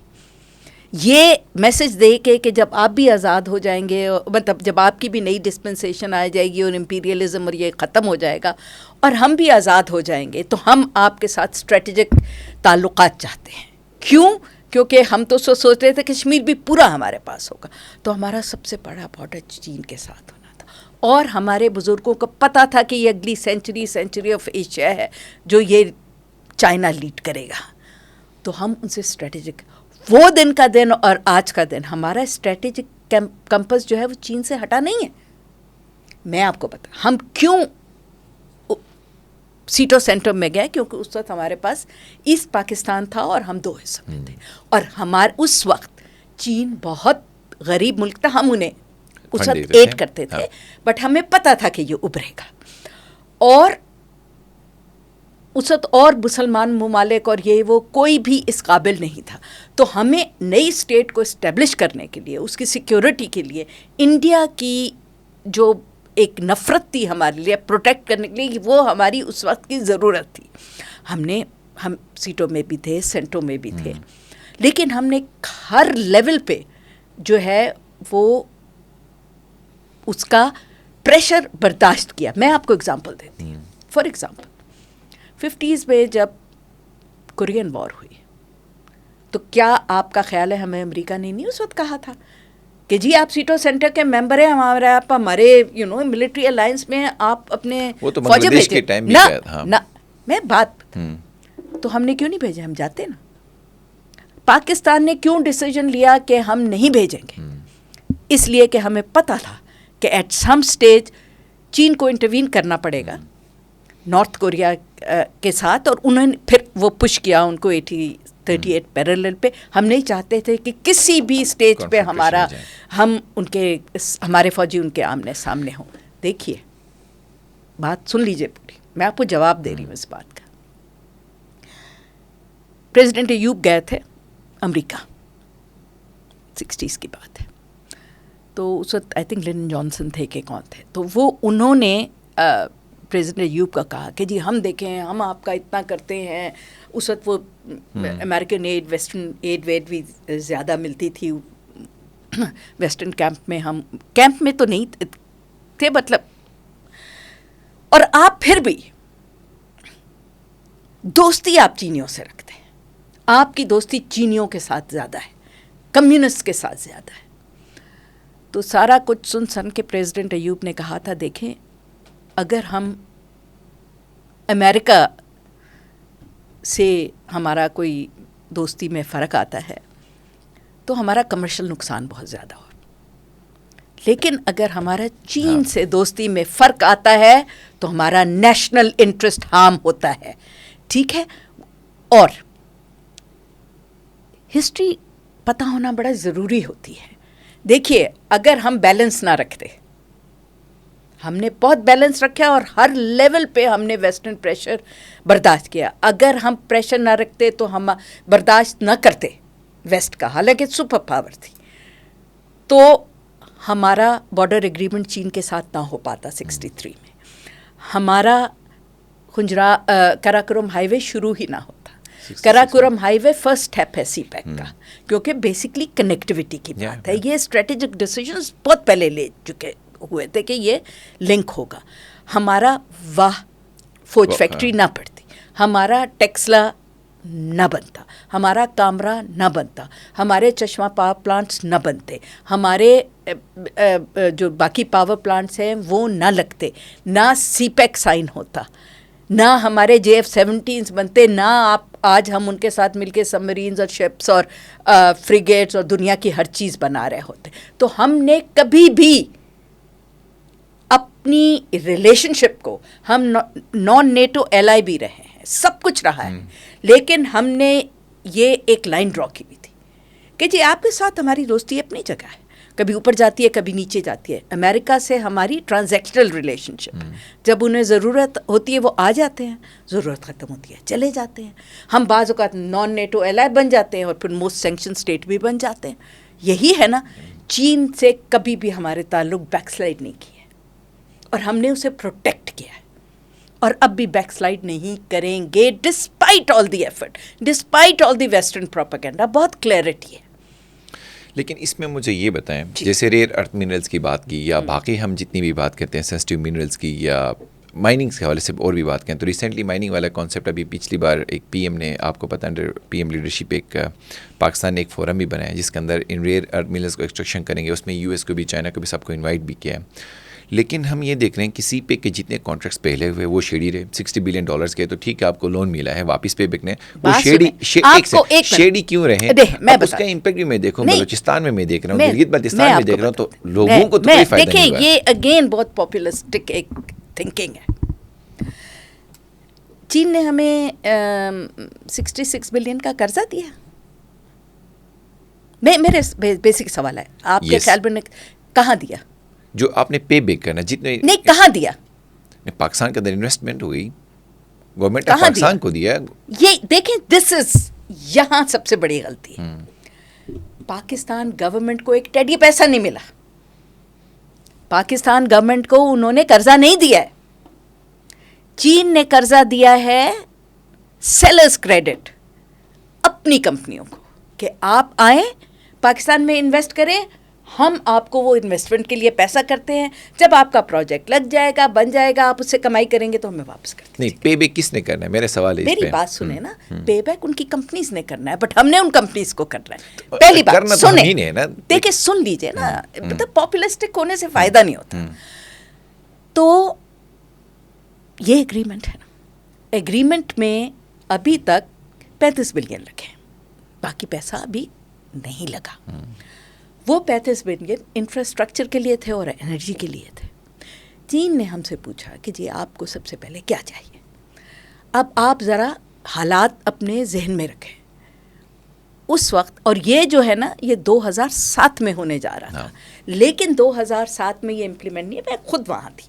یہ میسج دے کے کہ جب آپ بھی آزاد ہو جائیں گے, مطلب جب آپ کی بھی نئی ڈسپنسیشن آ جائے گی اور امپیریلزم اور یہ ختم ہو جائے گا اور ہم بھی آزاد ہو جائیں گے, تو ہم آپ کے ساتھ اسٹریٹجک تعلقات چاہتے ہیں. کیوں؟ کیونکہ ہم تو سوچ رہے تھے کشمیر بھی پورا ہمارے پاس ہوگا. تو ہمارا سب سے بڑا بارڈر چین کے ساتھ ہونا تھا, اور ہمارے بزرگوں کو پتہ تھا کہ یہ اگلی سینچری آف ایشیا ہے جو یہ چائنا لیڈ کرے گا. تو ہم ان سے اسٹریٹجک, وہ دن کا دن اور آج کا دن ہمارا اسٹریٹجک کمپس جو ہے وہ چین سے ہٹا نہیں ہے. میں آپ کو بتا ہم کیوں سیٹو سینٹر میں گئے, کیونکہ اس وقت ہمارے پاس ایسٹ پاکستان تھا اور ہم دو حصوں میں تھے, اور ہمارے اس وقت چین بہت غریب ملک تھا, ہم انہیں اس وقت ایڈ کرتے تھے, بٹ ہمیں پتہ تھا کہ یہ ابھرے گا. اور اس وقت اور مسلمان ممالک اور یہ وہ کوئی بھی اس قابل نہیں تھا. تو ہمیں نئی اسٹیٹ کو اسٹیبلش کرنے کے لیے, اس کی سیکیورٹی کے لیے, انڈیا کی جو ایک نفرت تھی ہمارے لیے پروٹیکٹ کرنے کے لیے, وہ ہماری اس وقت کی ضرورت تھی. ہم سیٹوں میں بھی تھے, سینٹوں میں بھی تھے, لیکن ہم نے ہر لیول پہ جو ہے وہ اس کا پریشر برداشت کیا. میں آپ کو اگزامپل دیتی ہوں. فار ایگزامپل 50s میں جب کورین وار ہوئی, تو کیا آپ کا خیال ہے ہمیں امریکہ نے نہیں اس وقت کہا تھا کہ جی آپ سیٹو سینٹر کے ممبر ہیں, آپ ہمارے ملٹری الائنس میں آپ اپنے فوجیں بھیجیں؟ نہ, میں بات تو ہم نے کیوں نہیں بھیجے؟ ہم جاتے نا. پاکستان نے کیوں ڈیسیجن لیا کہ ہم نہیں بھیجیں گے؟ اس لیے کہ ہمیں پتہ تھا کہ ایٹ سم سٹیج چین کو انٹروین کرنا پڑے گا نارتھ کوریا کے ساتھ, اور انہوں نے پھر وہ پش کیا ان کو 38 پیرلل پہ. ہم نہیں چاہتے تھے کہ کسی بھی اسٹیج پہ ہمارے فوجی ان کے آمنے سامنے ہوں. دیکھیے بات سن لیجئے پوری, میں آپ کو جواب دے رہی ہوں اس بات کا. پریزیڈنٹ ایوب گئے تھے امریکہ, 60s کی بات ہے, تو اس وقت آئی تھنک لنڈن جانسن تھے کہ کون تھے, تو وہ انہوں نے پریزیڈنٹ ایوب کا کہا کہ جی ہم دیکھیں ہم آپ کا اتنا کرتے ہیں. اس وقت وہ امریکن ایڈ, ویسٹرن ایڈ ویڈ بھی زیادہ ملتی تھی ویسٹرن کیمپ میں. ہم کیمپ میں تو نہیں تھے مطلب, اور آپ پھر بھی دوستی آپ چینیوں سے رکھتے ہیں. آپ کی دوستی چینیوں کے ساتھ زیادہ ہے, کمیونسٹ کے ساتھ زیادہ ہے. تو سارا کچھ سن کے پریزیڈنٹ ایوب نے کہا تھا دیکھیں اگر ہم امریکہ سے ہمارا کوئی دوستی میں فرق آتا ہے تو ہمارا کمرشل نقصان بہت زیادہ ہو, لیکن اگر ہمارا چین سے دوستی میں فرق آتا ہے تو ہمارا نیشنل انٹرسٹ ہارم ہوتا ہے. ٹھیک ہے, اور ہسٹری پتہ ہونا بڑا ضروری ہوتی ہے. دیکھیے اگر ہم بیلنس نہ رکھتے, ہم نے بہت بیلنس رکھا اور ہر لیول پہ ہم نے ویسٹرن پریشر برداشت کیا. اگر ہم پریشر نہ رکھتے تو ہم برداشت نہ کرتے ویسٹ کا, حالانکہ سپر پاور تھی, تو ہمارا بارڈر ایگریمنٹ چین کے ساتھ نہ ہو پاتا 63 میں. ہمارا کراکورم ہائی وے شروع ہی نہ ہوتا. کراکورم ہائی وے فرسٹ اسٹیپ ہے سی پیک کا, کیونکہ بیسکلی کنیکٹیوٹی کی بات ہے. یہ اسٹریٹجک ڈیسیجنز بہت پہلے لے چکے ہوئے تھے کہ یہ لنک ہوگا. ہمارا فوج فیکٹری نہ پڑتی, ہمارا ٹیکسلا نہ بنتا, ہمارا کامرا نہ بنتا, ہمارے چشمہ پاور پلانٹس نہ بنتے, ہمارے جو باقی پاور پلانٹس ہیں وہ نہ لگتے, نہ سی پیک سائن ہوتا, نہ ہمارے JF-17 بنتے, نہ آپ آج ہم ان کے ساتھ مل کے سبمرینز اور شپس اور فریگیٹس اور دنیا کی ہر چیز بنا رہے ہوتے. تو ہم نے کبھی بھی اپنی ریلیشن شپ کو, ہم نان نیٹو ایلائی بھی رہے ہیں, سب کچھ رہا ہے, لیکن ہم نے یہ ایک لائن ڈرا کی ہوئی تھی کہ جی آپ کے ساتھ ہماری دوستی اپنی جگہ ہے, کبھی اوپر جاتی ہے کبھی نیچے جاتی ہے. امریکہ سے ہماری ٹرانزیکشنل ریلیشن شپ, جب انہیں ضرورت ہوتی ہے وہ آ جاتے ہیں, ضرورت ختم ہوتی ہے چلے جاتے ہیں. ہم بعض اوقات نان نیٹو ایلائی بن جاتے ہیں اور پھر موسٹ سینکشن اسٹیٹ بھی بن جاتے ہیں. یہی ہے نا, چین سے کبھی بھی ہمارے تعلق بیک سلائڈ نہیں کیے اور ہم نے اسے پروٹیکٹ کیا ہے, اور اب بھی بیک سلائڈ نہیں کریں گے despite all the effort, despite all the western propaganda. بہت کلیئرٹی ہے. لیکن اس میں مجھے یہ بتائیں, جیسے ریئر ارتھ منرلس کی بات کی یا باقی ہم جتنی بھی بات کرتے ہیں سینسٹیو منرلس کی یا مائننگ کے حوالے سے اور بھی بات کریں, تو ریسنٹلی مائننگ والا کانسیپٹ ابھی پچھلی بار ایک پی ایم نے, آپ کو پتہ انڈر پی ایم لیڈرشپ ایک پاکستان نے ایک فورم بھی بنایا جس کے اندر ان ریئر ارتھ منرلس کو ایکسٹریکشن کریں گے. اس میں یو ایس کو بھی چائنا کو بھی سب کو انوائٹ بھی کیا ہے. لیکن ہم یہ دیکھ رہے ہیں کہ سی پیک کے جتنے کانٹریکٹس پہلے ہوئے وہ شیڈی رہے, $60 بلین کے, تو ٹھیک ہے آپ کو لون ملا ہے واپس پے بکنے, وہ شیڈی کیوں رہے؟ اب اس کا امپیکٹ بھی میں دیکھوں بلوچستان میں دیکھ رہا ہوں, گلگت بلتستان میں دیکھ رہا ہوں, تو لوگوں کو تو کوئی فائدہ نہیں ہوا. دیکھیں یہ اگین بہت پاپولسٹک ایک تھنکنگ ہے. چین نے ہمیں 66 بلین کا قرضہ دیا. میرے بیسک سوال ہے, آپ کے خیال میں کہاں دیا؟ جو آپ نے پے بیک کرنا جتنے نہیں, کہاں دیا؟ پاکستان کے اندر انویسٹمنٹ ہوئی, گورنمنٹ آف پاکستان کو دیا. یہ دیکھیں دس از یہاں سب سے بڑی غلطی ہے. پاکستان گورنمنٹ کو ایک ٹیڈی پیسہ نہیں ملا. پاکستان گورنمنٹ کو انہوں نے قرضہ نہیں دیا ہے. چین نے قرضہ دیا ہے سیلرز کریڈٹ اپنی کمپنیوں کو کہ آپ آئیں پاکستان میں انویسٹ کریں, ہم آپ کو وہ انویسٹمنٹ کے لیے پیسہ کرتے ہیں, جب آپ کا پروجیکٹ لگ جائے گا بن جائے گا آپ اس سے کمائی کریں گے تو ہمیں واپس کر دیں. نہیں, پے بیک کس نے کرنا ہے, میرا سوال ہے. میری بات سنیں نا, پے بیک ان کی کمپنیز نے کرنا ہے, بٹ ہم نے ان کمپنیز کو کرنا ہے. پہلی بات سنیں, دیکھیں سن لیجئے نا, مطلب پاپولسٹک ہونے سے فائدہ نہیں ہوتا. تو یہ ایگریمنٹ ہے نا, ایگریمنٹ میں ابھی تک 35 بلین لگے, باقی پیسہ ابھی نہیں لگا. وہ 35 بلین انفراسٹرکچر کے لیے تھے اور انرجی کے لیے تھے. چین نے ہم سے پوچھا کہ جی آپ کو سب سے پہلے کیا چاہیے. اب آپ ذرا حالات اپنے ذہن میں رکھیں اس وقت, اور یہ جو ہے نا یہ 2007 میں ہونے جا رہا تھا, لیکن 2007 میں یہ امپلیمنٹ نہیں ہے. میں خود وہاں تھی,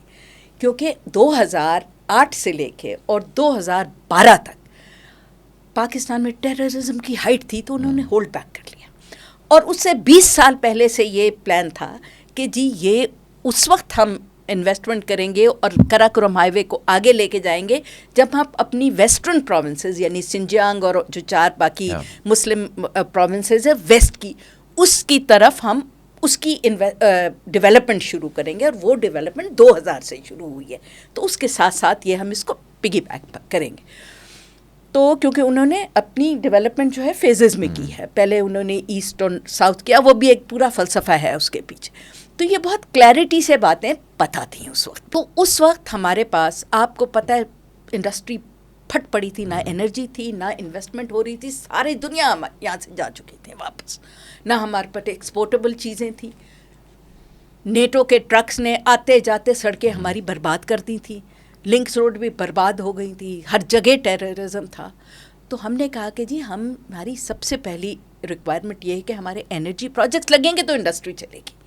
کیونکہ 2008 سے لے کے اور 2012 تک پاکستان میں ٹیررزم کی ہائٹ تھی, تو انہوں نے ہولڈ بیک کر لیا. اور اس سے 20 سال پہلے سے یہ پلان تھا کہ جی یہ اس وقت ہم انویسٹمنٹ کریں گے اور کراکرم ہائی وے کو آگے لے کے جائیں گے جب ہم اپنی ویسٹرن پروونسز یعنی سنجیانگ اور جو 4 باقی مسلم پروونسز ہیں ویسٹ کی, اس کی طرف ہم اس کی ڈیولپمنٹ شروع کریں گے. اور وہ ڈیولپمنٹ 2000 سے شروع ہوئی ہے, تو اس کے ساتھ ساتھ یہ ہم اس کو پگی بیک کریں گے. تو کیونکہ انہوں نے اپنی ڈیولپمنٹ جو ہے فیزز میں کی ہے, پہلے انہوں نے ایسٹ اور ساؤتھ کیا, وہ بھی ایک پورا فلسفہ ہے اس کے پیچھے. تو یہ بہت کلیئرٹی سے باتیں پتہ تھیں اس وقت. تو اس وقت ہمارے پاس آپ کو پتہ ہے انڈسٹری پھٹ پڑی تھی, نہ انرجی تھی نہ انویسٹمنٹ ہو رہی تھی, ساری دنیا یہاں سے جا چکی تھی واپس, نہ ہمارے پاس ایکسپورٹیبل چیزیں تھیں. نیٹو کے ٹرکس نے آتے جاتے سڑکیں ہماری برباد کر دی تھیں, لنکس روڈ بھی برباد ہو گئی تھی, ہر جگہ ٹیررزم تھا. تو ہم نے کہا کہ جی ہماری سب سے پہلی ریکوائرمنٹ یہ ہے کہ ہمارے انرجی پروجیکٹس لگیں گے تو انڈسٹری چلے گی.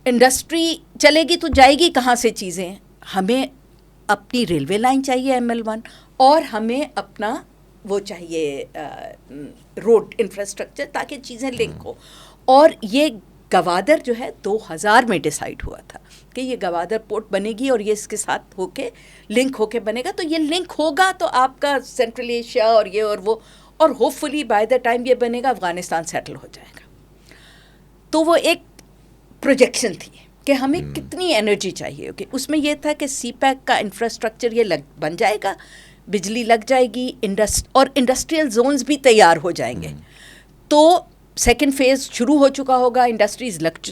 انڈسٹری چلے گی تو جائے گی کہاں سے چیزیں. ہمیں اپنی ریلوے لائن چاہیے ML1, اور ہمیں اپنا وہ چاہیے روڈ انفراسٹرکچر تاکہ چیزیں لنک ہو. اور یہ گوادر جو ہے 2000 میں ڈیسائیڈ ہوا تھا کہ یہ گوادر پورٹ بنے گی اور یہ اس کے ساتھ ہو کے لنک ہو کے بنے گا. تو یہ لنک ہوگا تو آپ کا سینٹرل ایشیا اور یہ اور وہ, اور hope fully by the time یہ بنے گا افغانستان سیٹل ہو جائے گا. تو وہ ایک پروجیکشن تھی کہ ہمیں کتنی انرجی چاہیے. کہ اس میں یہ تھا کہ سی پیک کا انفراسٹرکچر یہ بن جائے گا, بجلی لگ جائے گی, اور انڈسٹریل زونز بھی تیار ہو جائیں گے. تو سیکنڈ فیز شروع ہو چکا ہوگا, انڈسٹریز لگ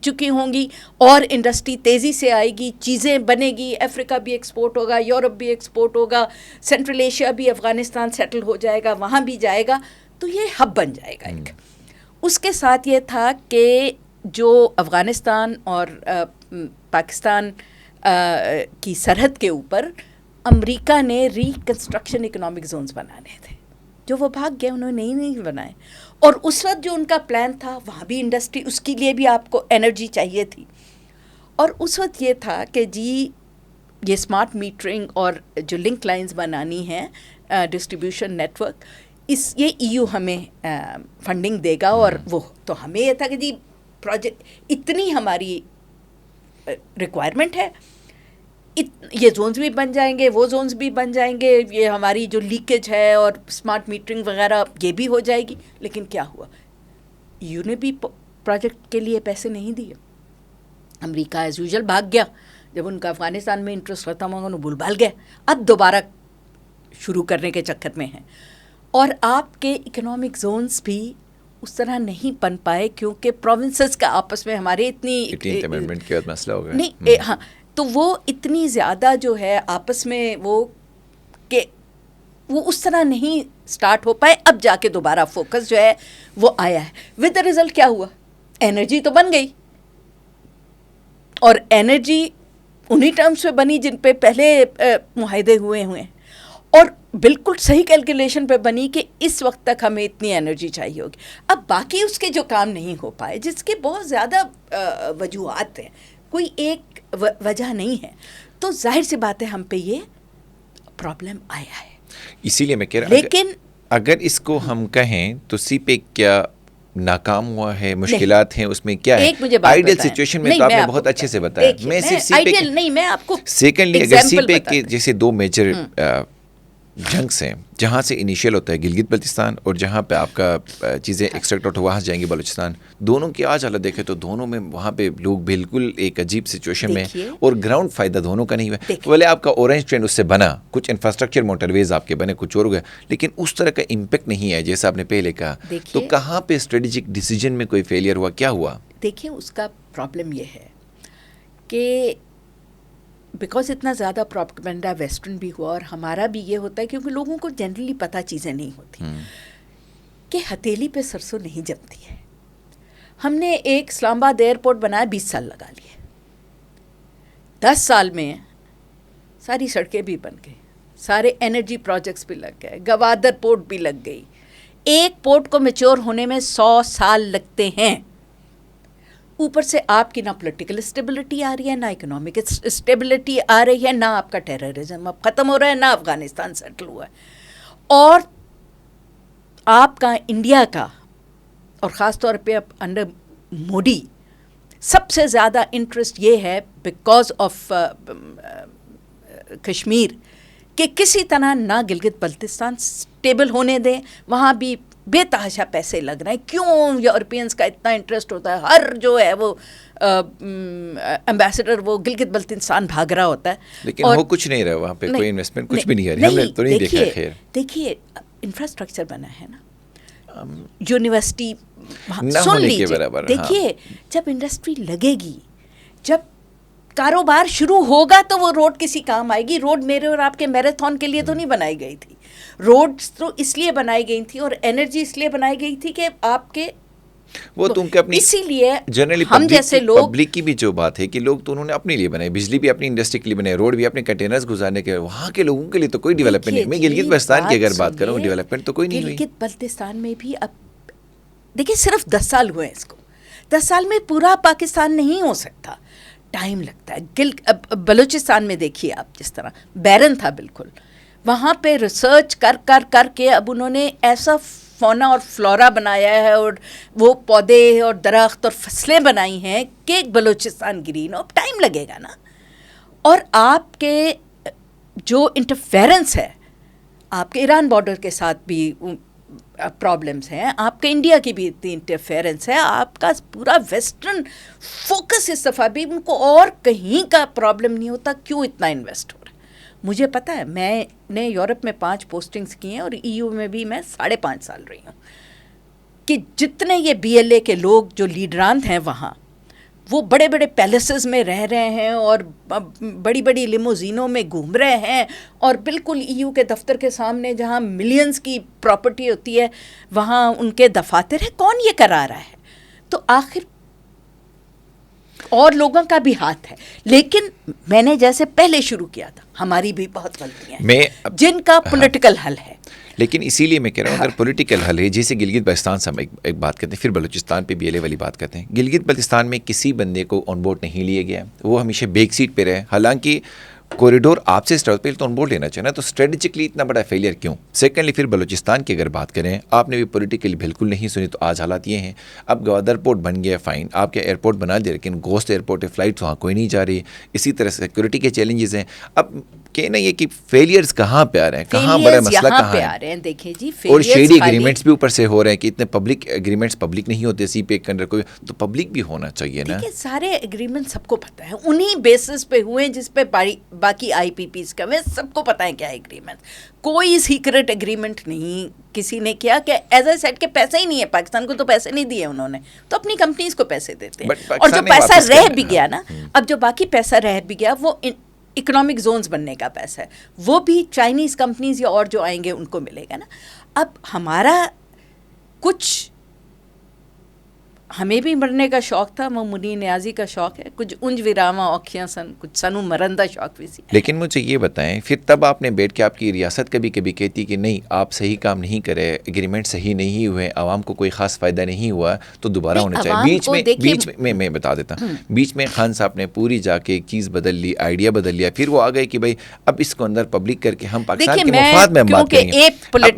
چکی ہوں گی اور انڈسٹری تیزی سے آئے گی, چیزیں بنے گی, افریقہ بھی ایکسپورٹ ہوگا, یورپ بھی ایکسپورٹ ہوگا, سینٹرل ایشیا بھی, افغانستان سیٹل ہو جائے گا, وہاں بھی جائے گا, تو یہ ہب بن جائے گا ایک. اس کے ساتھ یہ تھا کہ جو افغانستان اور پاکستان کی سرحد کے اوپر امریکہ نے ریکنسٹرکشن اکنامک زونز بنانے تھے, جو وہ بھاگ گئے, انہوں نے نہیں بنائے. اور اس وقت جو ان کا پلان تھا, وہاں بھی انڈسٹری, اس کے لیے بھی آپ کو انرجی چاہیے تھی. اور اس وقت یہ تھا کہ جی یہ اسمارٹ میٹرنگ اور جو لنک لائنز بنانی ہیں, ڈسٹریبیوشن نیٹ ورک, یہ EU ہمیں فنڈنگ دے گا. اور وہ تو ہمیں یہ تھا کہ جی پروجیکٹ اتنی ہماری ریکوائرمنٹ ہے, یہ زونز بھی بن جائیں گے, وہ زونز بھی بن جائیں گے, یہ ہماری جو لیکیج ہے اور اسمارٹ میٹرنگ وغیرہ یہ بھی ہو جائے گی. لیکن کیا ہوا, EU نے بھی پروجیکٹ کے لیے پیسے نہیں دیے. امریکہ ایز یوزول بھاگ گیا, جب ان کا افغانستان میں انٹرسٹ ختم ہوگا انہوں بھول بھال گئے, اب دوبارہ شروع کرنے کے چکر میں ہیں. اور آپ کے اکنامک زونز بھی اس طرح نہیں بن پائے کیونکہ پروونسز کا آپس میں ہمارے اتنی 18th amendment کے بعد مسئلہ ہو گیا نہیں, ہاں, تو وہ اتنی زیادہ جو ہے آپس میں وہ کہ وہ اس طرح نہیں سٹارٹ ہو پائے. اب جا کے دوبارہ فوکس جو ہے وہ آیا ہے. ود دا رزلٹ کیا ہوا, انرجی تو بن گئی, اور انرجی انہی ٹرمز پہ بنی جن پہ پہلے معاہدے ہوئے ہیں, اور بالکل صحیح کیلکولیشن پہ بنی کہ اس وقت تک ہمیں اتنی انرجی چاہیے ہوگی. اب باقی اس کے جو کام نہیں ہو پائے, جس کے بہت زیادہ وجوہات ہیں, کوئی ایک وجہ نہیں ہے, تو ظاہر سی بات ہے ہم پہ یہ پرابلم آیا ہے. اسی لیے میں کہہ رہا, لیکن اگر اس کو ہم کہیں تو سی پہ کیا ناکام ہوا ہے, مشکلات ہیں اس میں, کیا ہے آئیڈیل سچویشن میں, تو آپ نے بہت اچھے سے بتایا. میں صرف سی پہ نہیں, میں آپ کو سیکنڈلی اگر سی پہ کے جیسے دو میجر جنگس ہیں, جہاں سے انیشیل ہوتا ہے گلگت بلتستان, اور جہاں پہ آپ کا چیزیں ایکسٹریکٹ آؤٹ وہاں سے جائیں گے بلوچستان, دونوں کی آج حالت دیکھیں تو دونوں میں وہاں پہ لوگ بالکل ایک عجیب سچویشن میں, اور گراؤنڈ فائدہ دونوں کا نہیں ہوا. بولے آپ کا اورنج ٹرین اس سے بنا, کچھ انفراسٹرکچر موٹر ویز آپ کے بنے, کچھ اور ہو گیا, لیکن اس طرح کا امپیکٹ نہیں ہے جیسا آپ نے پہلے کہا. تو کہاں پہ اسٹریٹجک ڈیسیجن میں کوئی فیلئر ہوا, کیا ہوا؟ دیکھیں اس کا پرابلم یہ ہے کہ بیکاز اتنا زیادہ پروپیگنڈا ویسٹرن بھی ہوا, اور ہمارا بھی یہ ہوتا ہے کیونکہ لوگوں کو جنرلی پتہ چیزیں نہیں ہوتی کہ ہتھیلی پہ سرسوں نہیں جمتی ہے. ہم نے ایک اسلام آباد ایئرپورٹ بنایا, 20 سال لگا لیے, 10 سال میں ساری سڑکیں بھی بن گئی, سارے انرجی پروجیکٹس بھی لگ گئے, گوادر پورٹ بھی لگ گئی. ایک پورٹ کو میچور ہونے میں 100 سال لگتے ہیں. اوپر سے آپ کی نہ پولیٹیکل اسٹیبلٹی آ رہی ہے, نہ اکنامک اسٹیبلٹی آ رہی ہے, نہ آپ کا ٹیررزم اب ختم ہو رہا ہے, نہ افغانستان سیٹل ہوا ہے. اور آپ کا انڈیا کا, اور خاص طور پہ انڈر مودی, سب سے زیادہ انٹرسٹ یہ ہے بیکاز آف کشمیر کہ کسی طرح نہ گلگت بلتستان اسٹیبل ہونے دیں. وہاں بھی بے تحاشا پیسے لگ رہے ہیں. کیوں یورپینس کا اتنا انٹرسٹ ہوتا ہے, ہر جو ہے وہ ایمبیسڈر وہ گلگت بلتستان بھاگ رہا ہوتا ہے, لیکن وہ کچھ نہیں رہا وہاں پہ, کوئی انویسٹمنٹ کچھ بھی نہیں ہے, ہم نے تو نہیں دیکھا. خیر دیکھیے انفراسٹرکچر بنا ہے نا, یونیورسٹی سن لیجیے, دیکھیے جب انڈسٹری لگے گی, جب کاروبار شروع ہوگا تو وہ روڈ کسی کام آئے گی. روڈ میرے اور آپ کے میراتھن کے لیے تو نہیں بنائی گئی تھی, روڈز تو اس لیے بنائی گئی تھی, اور انرجی اس لیے بنائی گئی تھی کہ آپ کے وہ تم کے اپنی, اسی لیے جنرلی ہم جیسے لوگ, پبلک کی بھی جو بات ہے کہ لوگ تو انہوں نے اپنے لیے بنائے, بجلی بھی اپنی انڈسٹری کے لیے بنائے, روڈ بھی اپنے کنٹینرز گزارنے کے, وہاں کے لوگوں کے لیے تو کوئی ڈیولپمنٹ نہیں. میں گلگت بلتستان کی اگر بات کروں, ڈیولپمنٹ تو کوئی نہیں ہوئی. گلگت بلتستان میں بھی اب دیکھیے صرف 10 سال ہوئے ہیں اس کو, 10 سال میں پورا پاکستان نہیں ہو سکتا, ٹائم لگتا ہے. بلوچستان میں دیکھیے آپ, جس طرح بیرن تھا بالکل, وہاں پہ ریسرچ کر کے اب انہوں نے ایسا فونا اور فلورا بنایا ہے, اور وہ پودے اور درخت اور فصلیں بنائی ہیں کہ بلوچستان گرین. اب ٹائم لگے گا نا. اور آپ کے جو انٹرفیرنس ہے, آپ کے ایران بارڈر کے ساتھ بھی پرابلمس ہیں, آپ کے انڈیا کی بھی اتنی انٹرفیرنس ہے, آپ کا پورا ویسٹرن فوکس اس دفعہ بھی, ان کو اور کہیں کا پرابلم نہیں ہوتا, کیوں اتنا انویسٹ ہو رہا ہے. مجھے پتہ ہے, میں نے یورپ میں 5 پوسٹنگز کی ہیں, اور EU میں بھی میں 5.5 سال رہی ہوں. کہ جتنے یہ بی ایل اے کے لوگ جو لیڈران ہیں وہاں، وہ بڑے بڑے پیلیسز میں رہ رہے ہیں اور بڑی بڑی لیموزینوں میں گھوم رہے ہیں، اور بالکل ای یو کے دفتر کے سامنے جہاں ملینز کی پراپرٹی ہوتی ہے وہاں ان کے دفاتر ہیں. کون یہ کرا رہا ہے؟ تو آخر اور لوگوں کا بھی ہاتھ ہے. لیکن میں نے جیسے پہلے شروع کیا تھا، ہماری بھی بہت غلطیاں ہیں جن کا پولیٹیکل حل ہے. لیکن اسی لیے میں کہہ رہا ہوں اگر پولیٹیکل حل ہے، جیسے گلگت بلتستان سے ہم ایک بات کرتے ہیں، پھر بلوچستان پہ بی ایل اے والی بات کرتے ہیں. گلگت بلتستان میں کسی بندے کو آن بورڈ نہیں لیا گیا، وہ ہمیشہ بیک سیٹ پہ رہے. حالانکہ کوریڈور آپ سے اسٹارٹ پہ تو آن بورڈ لینا چاہیے نا، تو اسٹریٹجکلی اتنا بڑا فیلئر کیوں؟ سیکنڈلی پھر بلوچستان کی اگر بات کریں، آپ نے بھی پولیٹیکلی بالکل نہیں سنی، تو آج حالات یہ ہیں. اب گوادر پورٹ بن گیا، فائن، آپ کے ایئرپورٹ بنا دیا، لیکن گوشت ایئرپورٹ ہے، فلائٹس وہاں کوئی نہیں جا رہی. اسی طرح سیکورٹی کے چیلنجز ہیں. اب کہنا یہ کہ فیلئرز کہاں پہ آ رہے ہیں، کہاں بڑا مسئلہ کہاں ہے؟ دیکھیں جی، اور شیڈی ایگریمنٹس بھی اوپر سے ہو رہے ہیں کہ اتنے پبلک ایگریمنٹس پبلک نہیں ہوتے سی پی کے اندر کوئی، تو پبلک بھی ہونا چاہیے نا. دیکھیں سارے ایگریمنٹ سب کو پتہ ہے، انہی بیسس پہ ہوئے جس پہ باقی آئی پی پیز کا ہوئے، سب کو پتہ ہے کیا ایگریمنٹ. کوئی سیکرٹ ایگریمنٹ نہیں کسی نے کیا کہ ایز اے سیٹ کے پیسے ہی نہیں ہے. پاکستان کو تو پیسے نہیں دیے انہوں نے، تو اپنی کمپنیز کو پیسے دیتے ہیں. اور جو پیسہ رہ بھی گیا نا، اب جو باقی پیسہ رہ بھی گیا وہ اکنامک زونز بننے کا پیسہ ہے، وہ بھی چائنیز کمپنیز یا اور جو آئیں گے ان کو ملے گا نا. اب ہمارا کچھ، ہمیں بھی مرنے کا شوق تھا، وہ منی نیازی کا شوق ہے، کچھ انج وراواں اوکھیاں سن، کچھ سنو مرندہ شوق بھی سی. لیکن مجھے یہ بتائیں، پھر تب آپ نے بیٹھ کے، آپ کی ریاست کبھی کبھی کہتی کہ نہیں آپ صحیح کام نہیں کرے، ایگریمنٹ صحیح نہیں ہوئے، عوام کو کوئی خاص فائدہ نہیں ہوا، تو دوبارہ ہونا چاہیے. بیچ میں بتا دیتا ہوں، بیچ میں خان صاحب نے پوری جا کے ایک چیز بدل لی، آئیڈیا بدل لیا، پھر وہ آ گئے کہ بھائی اب اس کو اندر پبلک کر کے ہم پاکستان کے مفاد میں ہم بات کریں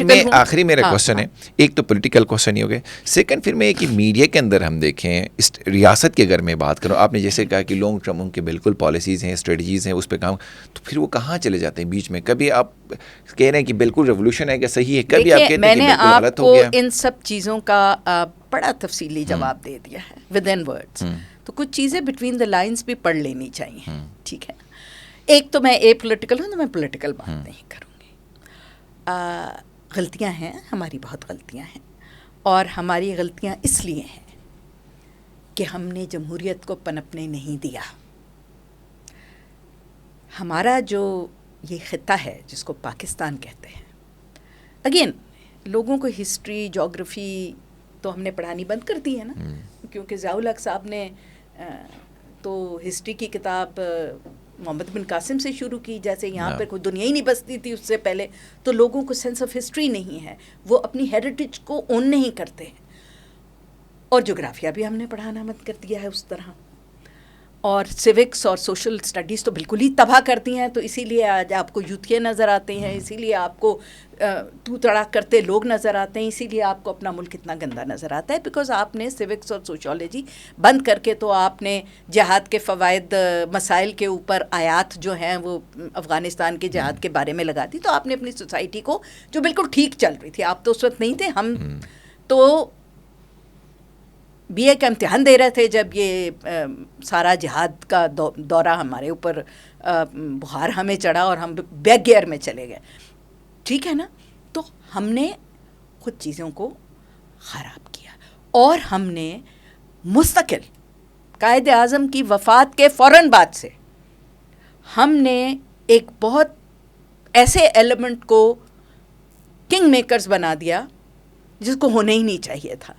گے. آخری میرا کوشچن ہے، ایک تو پولیٹیکل کوشچن ہی ہو گئے، سیکنڈ پھر میں یہ کہ میڈیا کے اندر ہم دیکھیں ریاست کے اگر میں بات کروں، آپ نے جیسے کہا کہ لانگ ٹرم ان کے بالکل پالیسیز ہیں، اسٹریٹجیز ہیں، اس پہ کام، تو پھر وہ کہاں چلے جاتے ہیں بیچ میں؟ کبھی آپ کہہ رہے ہیں کہ بالکل ریولوشن ہے کہ صحیح ہے، کبھی آپ کہتے ہیں کہ بالکل غلط ہو گیا. ان سب چیزوں کا بڑا تفصیلی جواب دے دیا ہے ود ان ورڈز. تو کچھ چیزیں بٹوین دا لائنز بھی پڑھ لینی چاہیے، ٹھیک ہے. ایک تو میں اے پولیٹیکل ہوں، تو میں پولیٹیکل بات نہیں کروں گی. غلطیاں ہیں ہماری، بہت غلطیاں ہیں، اور ہماری غلطیاں اس لیے ہیں کہ ہم نے جمہوریت کو پنپنے نہیں دیا. ہمارا جو یہ خطہ ہے جس کو پاکستان کہتے ہیں، اگین لوگوں کو ہسٹری، جغرافی تو ہم نے پڑھانی بند کر دی ہے نا، کیونکہ ضیاء الحق صاحب نے تو ہسٹری کی کتاب محمد بن قاسم سے شروع کی. جیسے یہاں پہ کوئی دنیا ہی نہیں بستی تھی اس سے پہلے، تو لوگوں کو سینس آف ہسٹری نہیں ہے، وہ اپنی ہیریٹیج کو اون نہیں کرتے ہیں. اور جغرافیہ بھی ہم نے پڑھانا مت کر دیا ہے اس طرح، اور سیوکس اور سوشل اسٹڈیز تو بالکل ہی تباہ کرتی ہیں. تو اسی لیے آج آپ کو یوتھیے نظر آتے ہیں، اسی لیے آپ کو تو تڑاک کرتے لوگ نظر آتے ہیں، اسی لیے آپ کو اپنا ملک اتنا گندا نظر آتا ہے، بیکاز آپ نے سیوکس اور سوشولوجی بند کر کے تو آپ نے جہاد کے فوائد، مسائل کے اوپر آیات جو ہیں وہ افغانستان کے جہاد کے بارے میں لگا دی. تو آپ نے اپنی سوسائٹی کو جو بالکل ٹھیک چل رہی تھی، آپ تو اس وقت نہیں تھے، ہم تو بی اے کا امتحان دے رہے تھے جب یہ سارا جہاد کا دورہ ہمارے اوپر بخار ہمیں چڑھا اور ہم بیک گیئر میں چلے گئے، ٹھیک ہے نا. تو ہم نے خود چیزوں کو خراب کیا، اور ہم نے مستقل قائد اعظم کی وفات کے فوراً بعد سے ہم نے ایک بہت ایسے ایلیمنٹ کو کنگ میکرز بنا دیا جس کو ہونا ہی نہیں چاہیے تھا،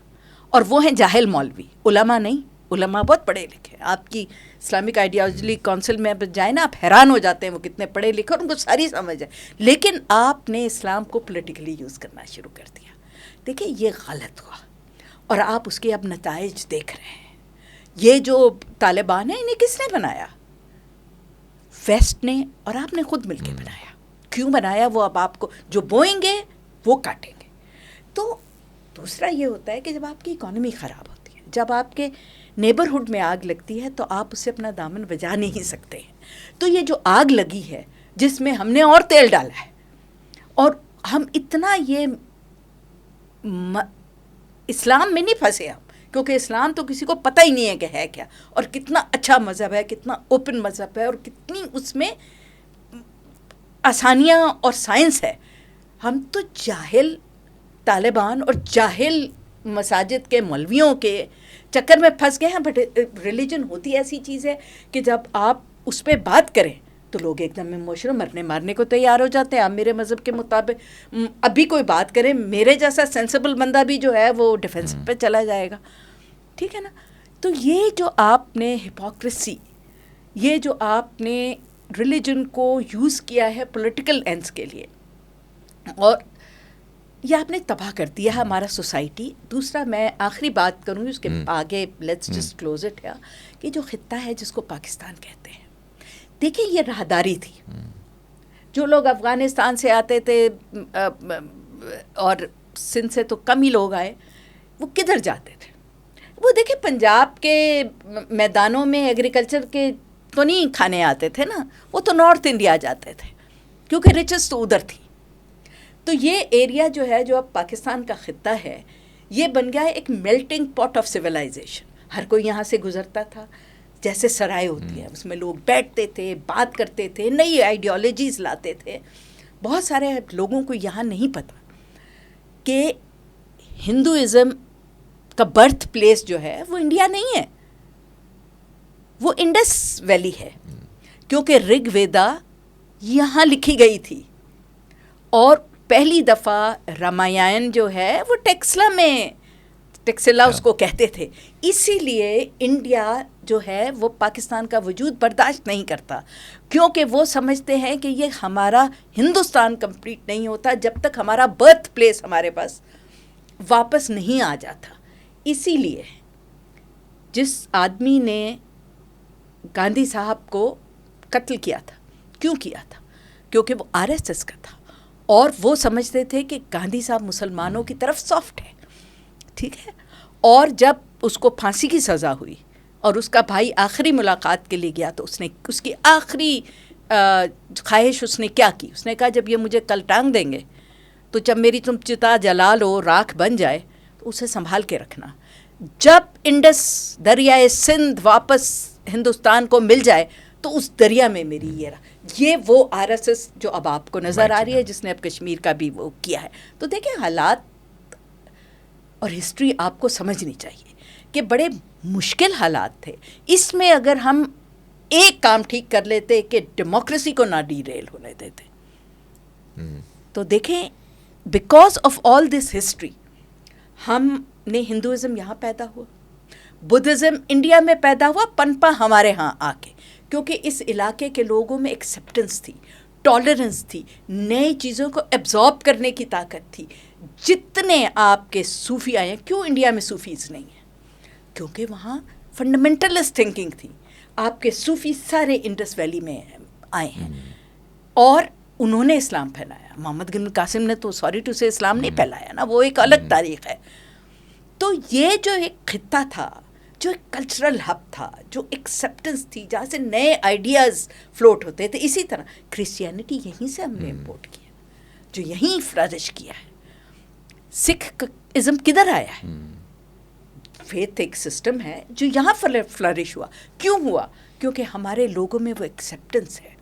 اور وہ ہیں جاہل مولوی. علماء نہیں، علماء بہت پڑھے لکھے. آپ کی اسلامک آئیڈیالوجی کونسل میں جائیں نا، آپ حیران ہو جاتے ہیں وہ کتنے پڑھے لکھے اور ان کو ساری سمجھ ہے. لیکن آپ نے اسلام کو پولیٹیکلی یوز کرنا شروع کر دیا. دیکھیں یہ غلط ہوا، اور آپ اس کے اب نتائج دیکھ رہے ہیں. یہ جو طالبان ہیں انہیں کس نے بنایا؟ ویسٹ نے اور آپ نے خود مل کے بنایا. کیوں بنایا؟ وہ اب آپ کو جو بوئیں گے وہ کاٹیں گے. تو دوسرا یہ ہوتا ہے کہ جب آپ کی اکانومی خراب ہوتی ہے، جب آپ کے نیبرہڈ میں آگ لگتی ہے، تو آپ اسے اپنا دامن بجا نہیں سکتے ہیں. تو یہ جو آگ لگی ہے جس میں ہم نے اور تیل ڈالا ہے، اور ہم اتنا یہ اسلام میں نہیں پھنسے ہم، کیونکہ اسلام تو کسی کو پتہ ہی نہیں ہے کہ ہے کیا، اور کتنا اچھا مذہب ہے، کتنا اوپن مذہب ہے، اور کتنی اس میں آسانیاں اور سائنس ہے. ہم تو جاہل طالبان اور جاہل مساجد کے مولویوں کے چکر میں پھنس گئے ہیں. بٹ ریلیجن ہوتی ایسی چیز ہے کہ جب آپ اس پہ بات کریں تو لوگ ایک دم ایموشنل مرنے مارنے کو تیار ہو جاتے ہیں. آپ میرے مذہب کے مطابق ابھی کوئی بات کرے, میرے جیسا سینسیبل بندہ بھی جو ہے وہ ڈیفینس پہ چلا جائے گا. ٹھیک ہے نا. تو یہ جو آپ نے ہپوکریسی, یہ جو آپ نے ریلیجن کو یوز کیا ہے پولیٹیکل اینڈس کے لیے, اور یہ آپ نے تباہ کر دیا ہے ہمارا سوسائٹی. دوسرا میں آخری بات کروں گی, اس کے آگے لیٹس جسٹ کلوز اٹ, کہ جو خطہ ہے جس کو پاکستان کہتے ہیں, دیکھیں یہ راہداری تھی. جو لوگ افغانستان سے آتے تھے اور سندھ سے تو کم ہی لوگ آئے, وہ کدھر جاتے تھے؟ وہ دیکھیں پنجاب کے میدانوں میں ایگریکلچر کے تو نہیں کھانے آتے تھے نا, وہ تو نارتھ انڈیا جاتے تھے کیونکہ ریچس تو ادھر تھی. تو یہ ایریا جو ہے, جو اب پاکستان کا خطہ ہے, یہ بن گیا ہے ایک میلٹنگ پاٹ آف سویلائزیشن. ہر کوئی یہاں سے گزرتا تھا, جیسے سرائے ہوتی ہے اس میں لوگ بیٹھتے تھے, بات کرتے تھے, نئی آئیڈیالوجیز لاتے تھے. بہت سارے لوگوں کو یہاں نہیں پتہ کہ ہندوازم کا برتھ پلیس جو ہے وہ انڈیا نہیں ہے, وہ انڈس ویلی ہے, کیونکہ رگ ویدا یہاں لکھی گئی تھی. اور پہلی دفعہ رامایان جو ہے وہ ٹیکسلا میں, ٹیکسلا اس کو کہتے تھے. اسی لیے انڈیا جو ہے وہ پاکستان کا وجود برداشت نہیں کرتا, کیونکہ وہ سمجھتے ہیں کہ یہ ہمارا ہندوستان کمپلیٹ نہیں ہوتا جب تک ہمارا برتھ پلیس ہمارے پاس واپس نہیں آ جاتا. اسی لیے جس آدمی نے گاندھی صاحب کو قتل کیا تھا, کیوں کیا تھا؟ کیونکہ وہ RSS کا تھا, اور وہ سمجھتے تھے کہ گاندھی صاحب مسلمانوں کی طرف سافٹ ہے. ٹھیک ہے. اور جب اس کو پھانسی کی سزا ہوئی اور اس کا بھائی آخری ملاقات کے لیے گیا, تو اس نے اس کی آخری خواہش اس نے کیا کی؟ اس نے کہا جب یہ مجھے کل ٹانگ دیں گے تو جب میری تم چتا جلا لو, راکھ بن جائے, تو اسے سنبھال کے رکھنا. جب انڈس دریائے سندھ واپس ہندوستان کو مل جائے تو اس دریا میں میری یہ وہ RSS جو اب آپ کو نظر آ رہی ہے, جس نے اب کشمیر کا بھی وہ کیا ہے. تو دیکھیں حالات اور ہسٹری آپ کو سمجھنی چاہیے کہ بڑے مشکل حالات تھے. اس میں اگر ہم ایک کام ٹھیک کر لیتے کہ ڈیموکریسی کو نہ ڈی ریل ہونے دیتے, تو دیکھیں because of all this history ہم نے ہندوازم یہاں پیدا ہوا, بدھزم انڈیا میں پیدا ہوا, پنپا ہمارے ہاں آ کے, کیونکہ اس علاقے کے لوگوں میں ایکسیپٹنس تھی, ٹالرنس تھی, نئی چیزوں کو ایبزارب کرنے کی طاقت تھی. جتنے آپ کے صوفی آئے ہیں, کیوں انڈیا میں صوفیز نہیں ہیں؟ کیونکہ وہاں فنڈامنٹلسٹ تھنکنگ تھی. آپ کے صوفی سارے انڈس ویلی میں آئے ہیں اور انہوں نے اسلام پھیلایا. محمد بن قاسم نے تو سوری ٹو سے اسلام نہیں پھیلایا نا, وہ ایک الگ تاریخ ہے. تو یہ جو ایک خطہ تھا, جو ایک کلچرل ہب تھا, جو ایکسیپٹنس تھی, جہاں سے نئے آئیڈیاز فلوٹ ہوتے تھے. اسی طرح کرسچینٹی یہیں سے ہم نے امپورٹ کیا, جو یہیں فلرش کیا ہے. سکھ ازم کدھر آیا ہے؟ فیتھ ایک سسٹم ہے جو یہاں فلرش ہوا. کیوں ہوا؟ کیونکہ ہمارے لوگوں میں وہ ایکسیپٹنس ہے,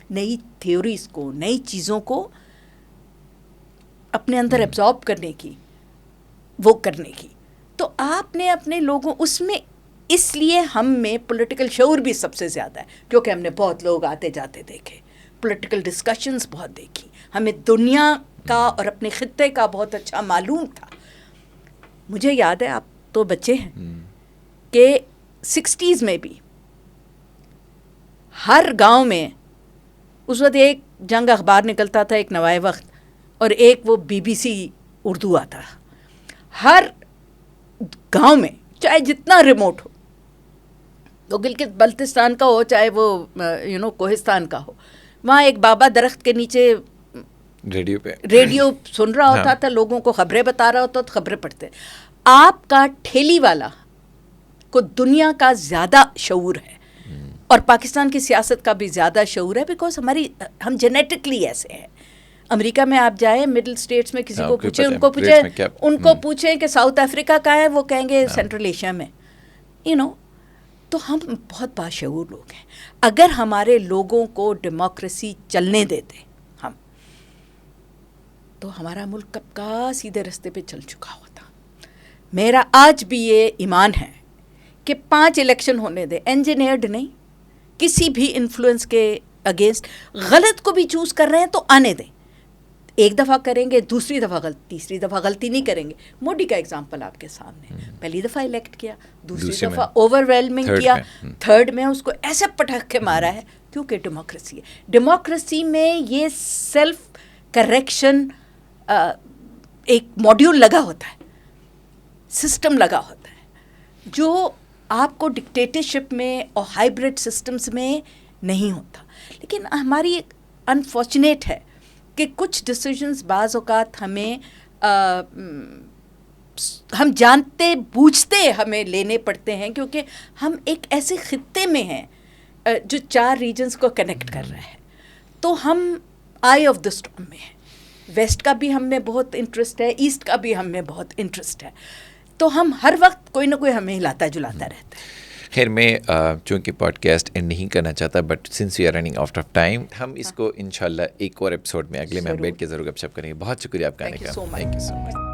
نئی تھیوریز کو, نئی چیزوں کو اپنے اندر ایبزارب کرنے کی, وہ کرنے کی. تو آپ نے اپنے لوگوں اس میں, اس لیے ہم میں پولیٹیکل شعور بھی سب سے زیادہ ہے, کیونکہ ہم نے بہت لوگ آتے جاتے دیکھے, پولیٹیکل ڈسکشنز بہت دیکھی, ہمیں دنیا کا اور اپنے خطے کا بہت اچھا معلوم تھا. مجھے یاد ہے, آپ تو بچے ہیں, کہ 60s میں بھی ہر گاؤں میں اس وقت ایک جنگ اخبار نکلتا تھا, ایک نوائے وقت, اور ایک وہ BBC اردو آتا. ہر گاؤں میں, چاہے جتنا ریموٹ ہو, وہ گلگت بلتستان کا ہو, چاہے وہ کوہستان کا ہو, وہاں ایک بابا درخت کے نیچے ریڈیو سن رہا ہوتا تھا, لوگوں کو خبریں بتا رہا ہوتا, تو خبریں پڑھتے. آپ کا ٹھیلی والا کو دنیا کا زیادہ شعور ہے, اور پاکستان کی سیاست کا بھی زیادہ شعور ہے, بیکاز ہم جینیٹکلی ایسے ہیں. امریکہ میں آپ جائیں, مڈل اسٹیٹس میں کسی کو پوچھیں, ان کو پوچھیں کہ ساؤتھ افریقہ کہاں ہے, وہ کہیں گے سینٹرل ایشیا میں. تو ہم بہت باشعور لوگ ہیں. اگر ہمارے لوگوں کو ڈیموکریسی چلنے دیتے ہم, تو ہمارا ملک کب کا سیدھے رستے پہ چل چکا ہوتا. میرا آج بھی یہ ایمان ہے کہ 5 الیکشن ہونے دیں، انجینئرڈ نہیں، کسی بھی انفلوئنس کے اگینسٹ. غلط کو بھی چوز کر رہے ہیں تو آنے دیں. ایک دفعہ کریں گے، دوسری دفعہ غلط، تیسری دفعہ غلطی نہیں کریں گے. مودی کا ایگزامپل آپ کے سامنے، پہلی دفعہ الیکٹ کیا، دوسری دفعہ اوور ویلمنگ کیا، تھرڈ میں اس کو ایسے پٹک کے مارا ہے کیونکہ ڈیموکریسی ہے. ڈیموکریسی میں یہ سیلف کریکشن ایک ماڈیول لگا ہوتا ہے، سسٹم لگا ہوتا ہے، جو آپ کو ڈکٹیٹرشپ میں اور ہائیبرڈ سسٹمز میں نہیں ہوتا. لیکن ہماری انفارچونیٹ ہے کہ کچھ ڈیسیجنز بعض اوقات ہمیں ہم جانتے بوجھتے ہمیں لینے پڑتے ہیں، کیونکہ ہم ایک ایسے خطے میں ہیں جو 4 ریجنز کو کنیکٹ کر رہا ہے. تو ہم آئی آف دا اسٹارم میں ہیں. ویسٹ کا بھی ہم میں بہت انٹرسٹ ہے، ایسٹ کا بھی ہم میں بہت انٹرسٹ ہے. تو ہم ہر وقت کوئی نہ کوئی ہمیں ہلاتا جلاتا رہتا ہے. خیر میں چونکہ پوڈ کاسٹ اینڈ نہیں کرنا چاہتا، but since we are running out of time, ہم اس کو انشاءاللہ ایک اور ایپیسوڈ میں اگلے میں بیٹھ کے ضرور گپ شپ کریں گے. بہت شکریہ آپ کا آنے کا. Thank you so much.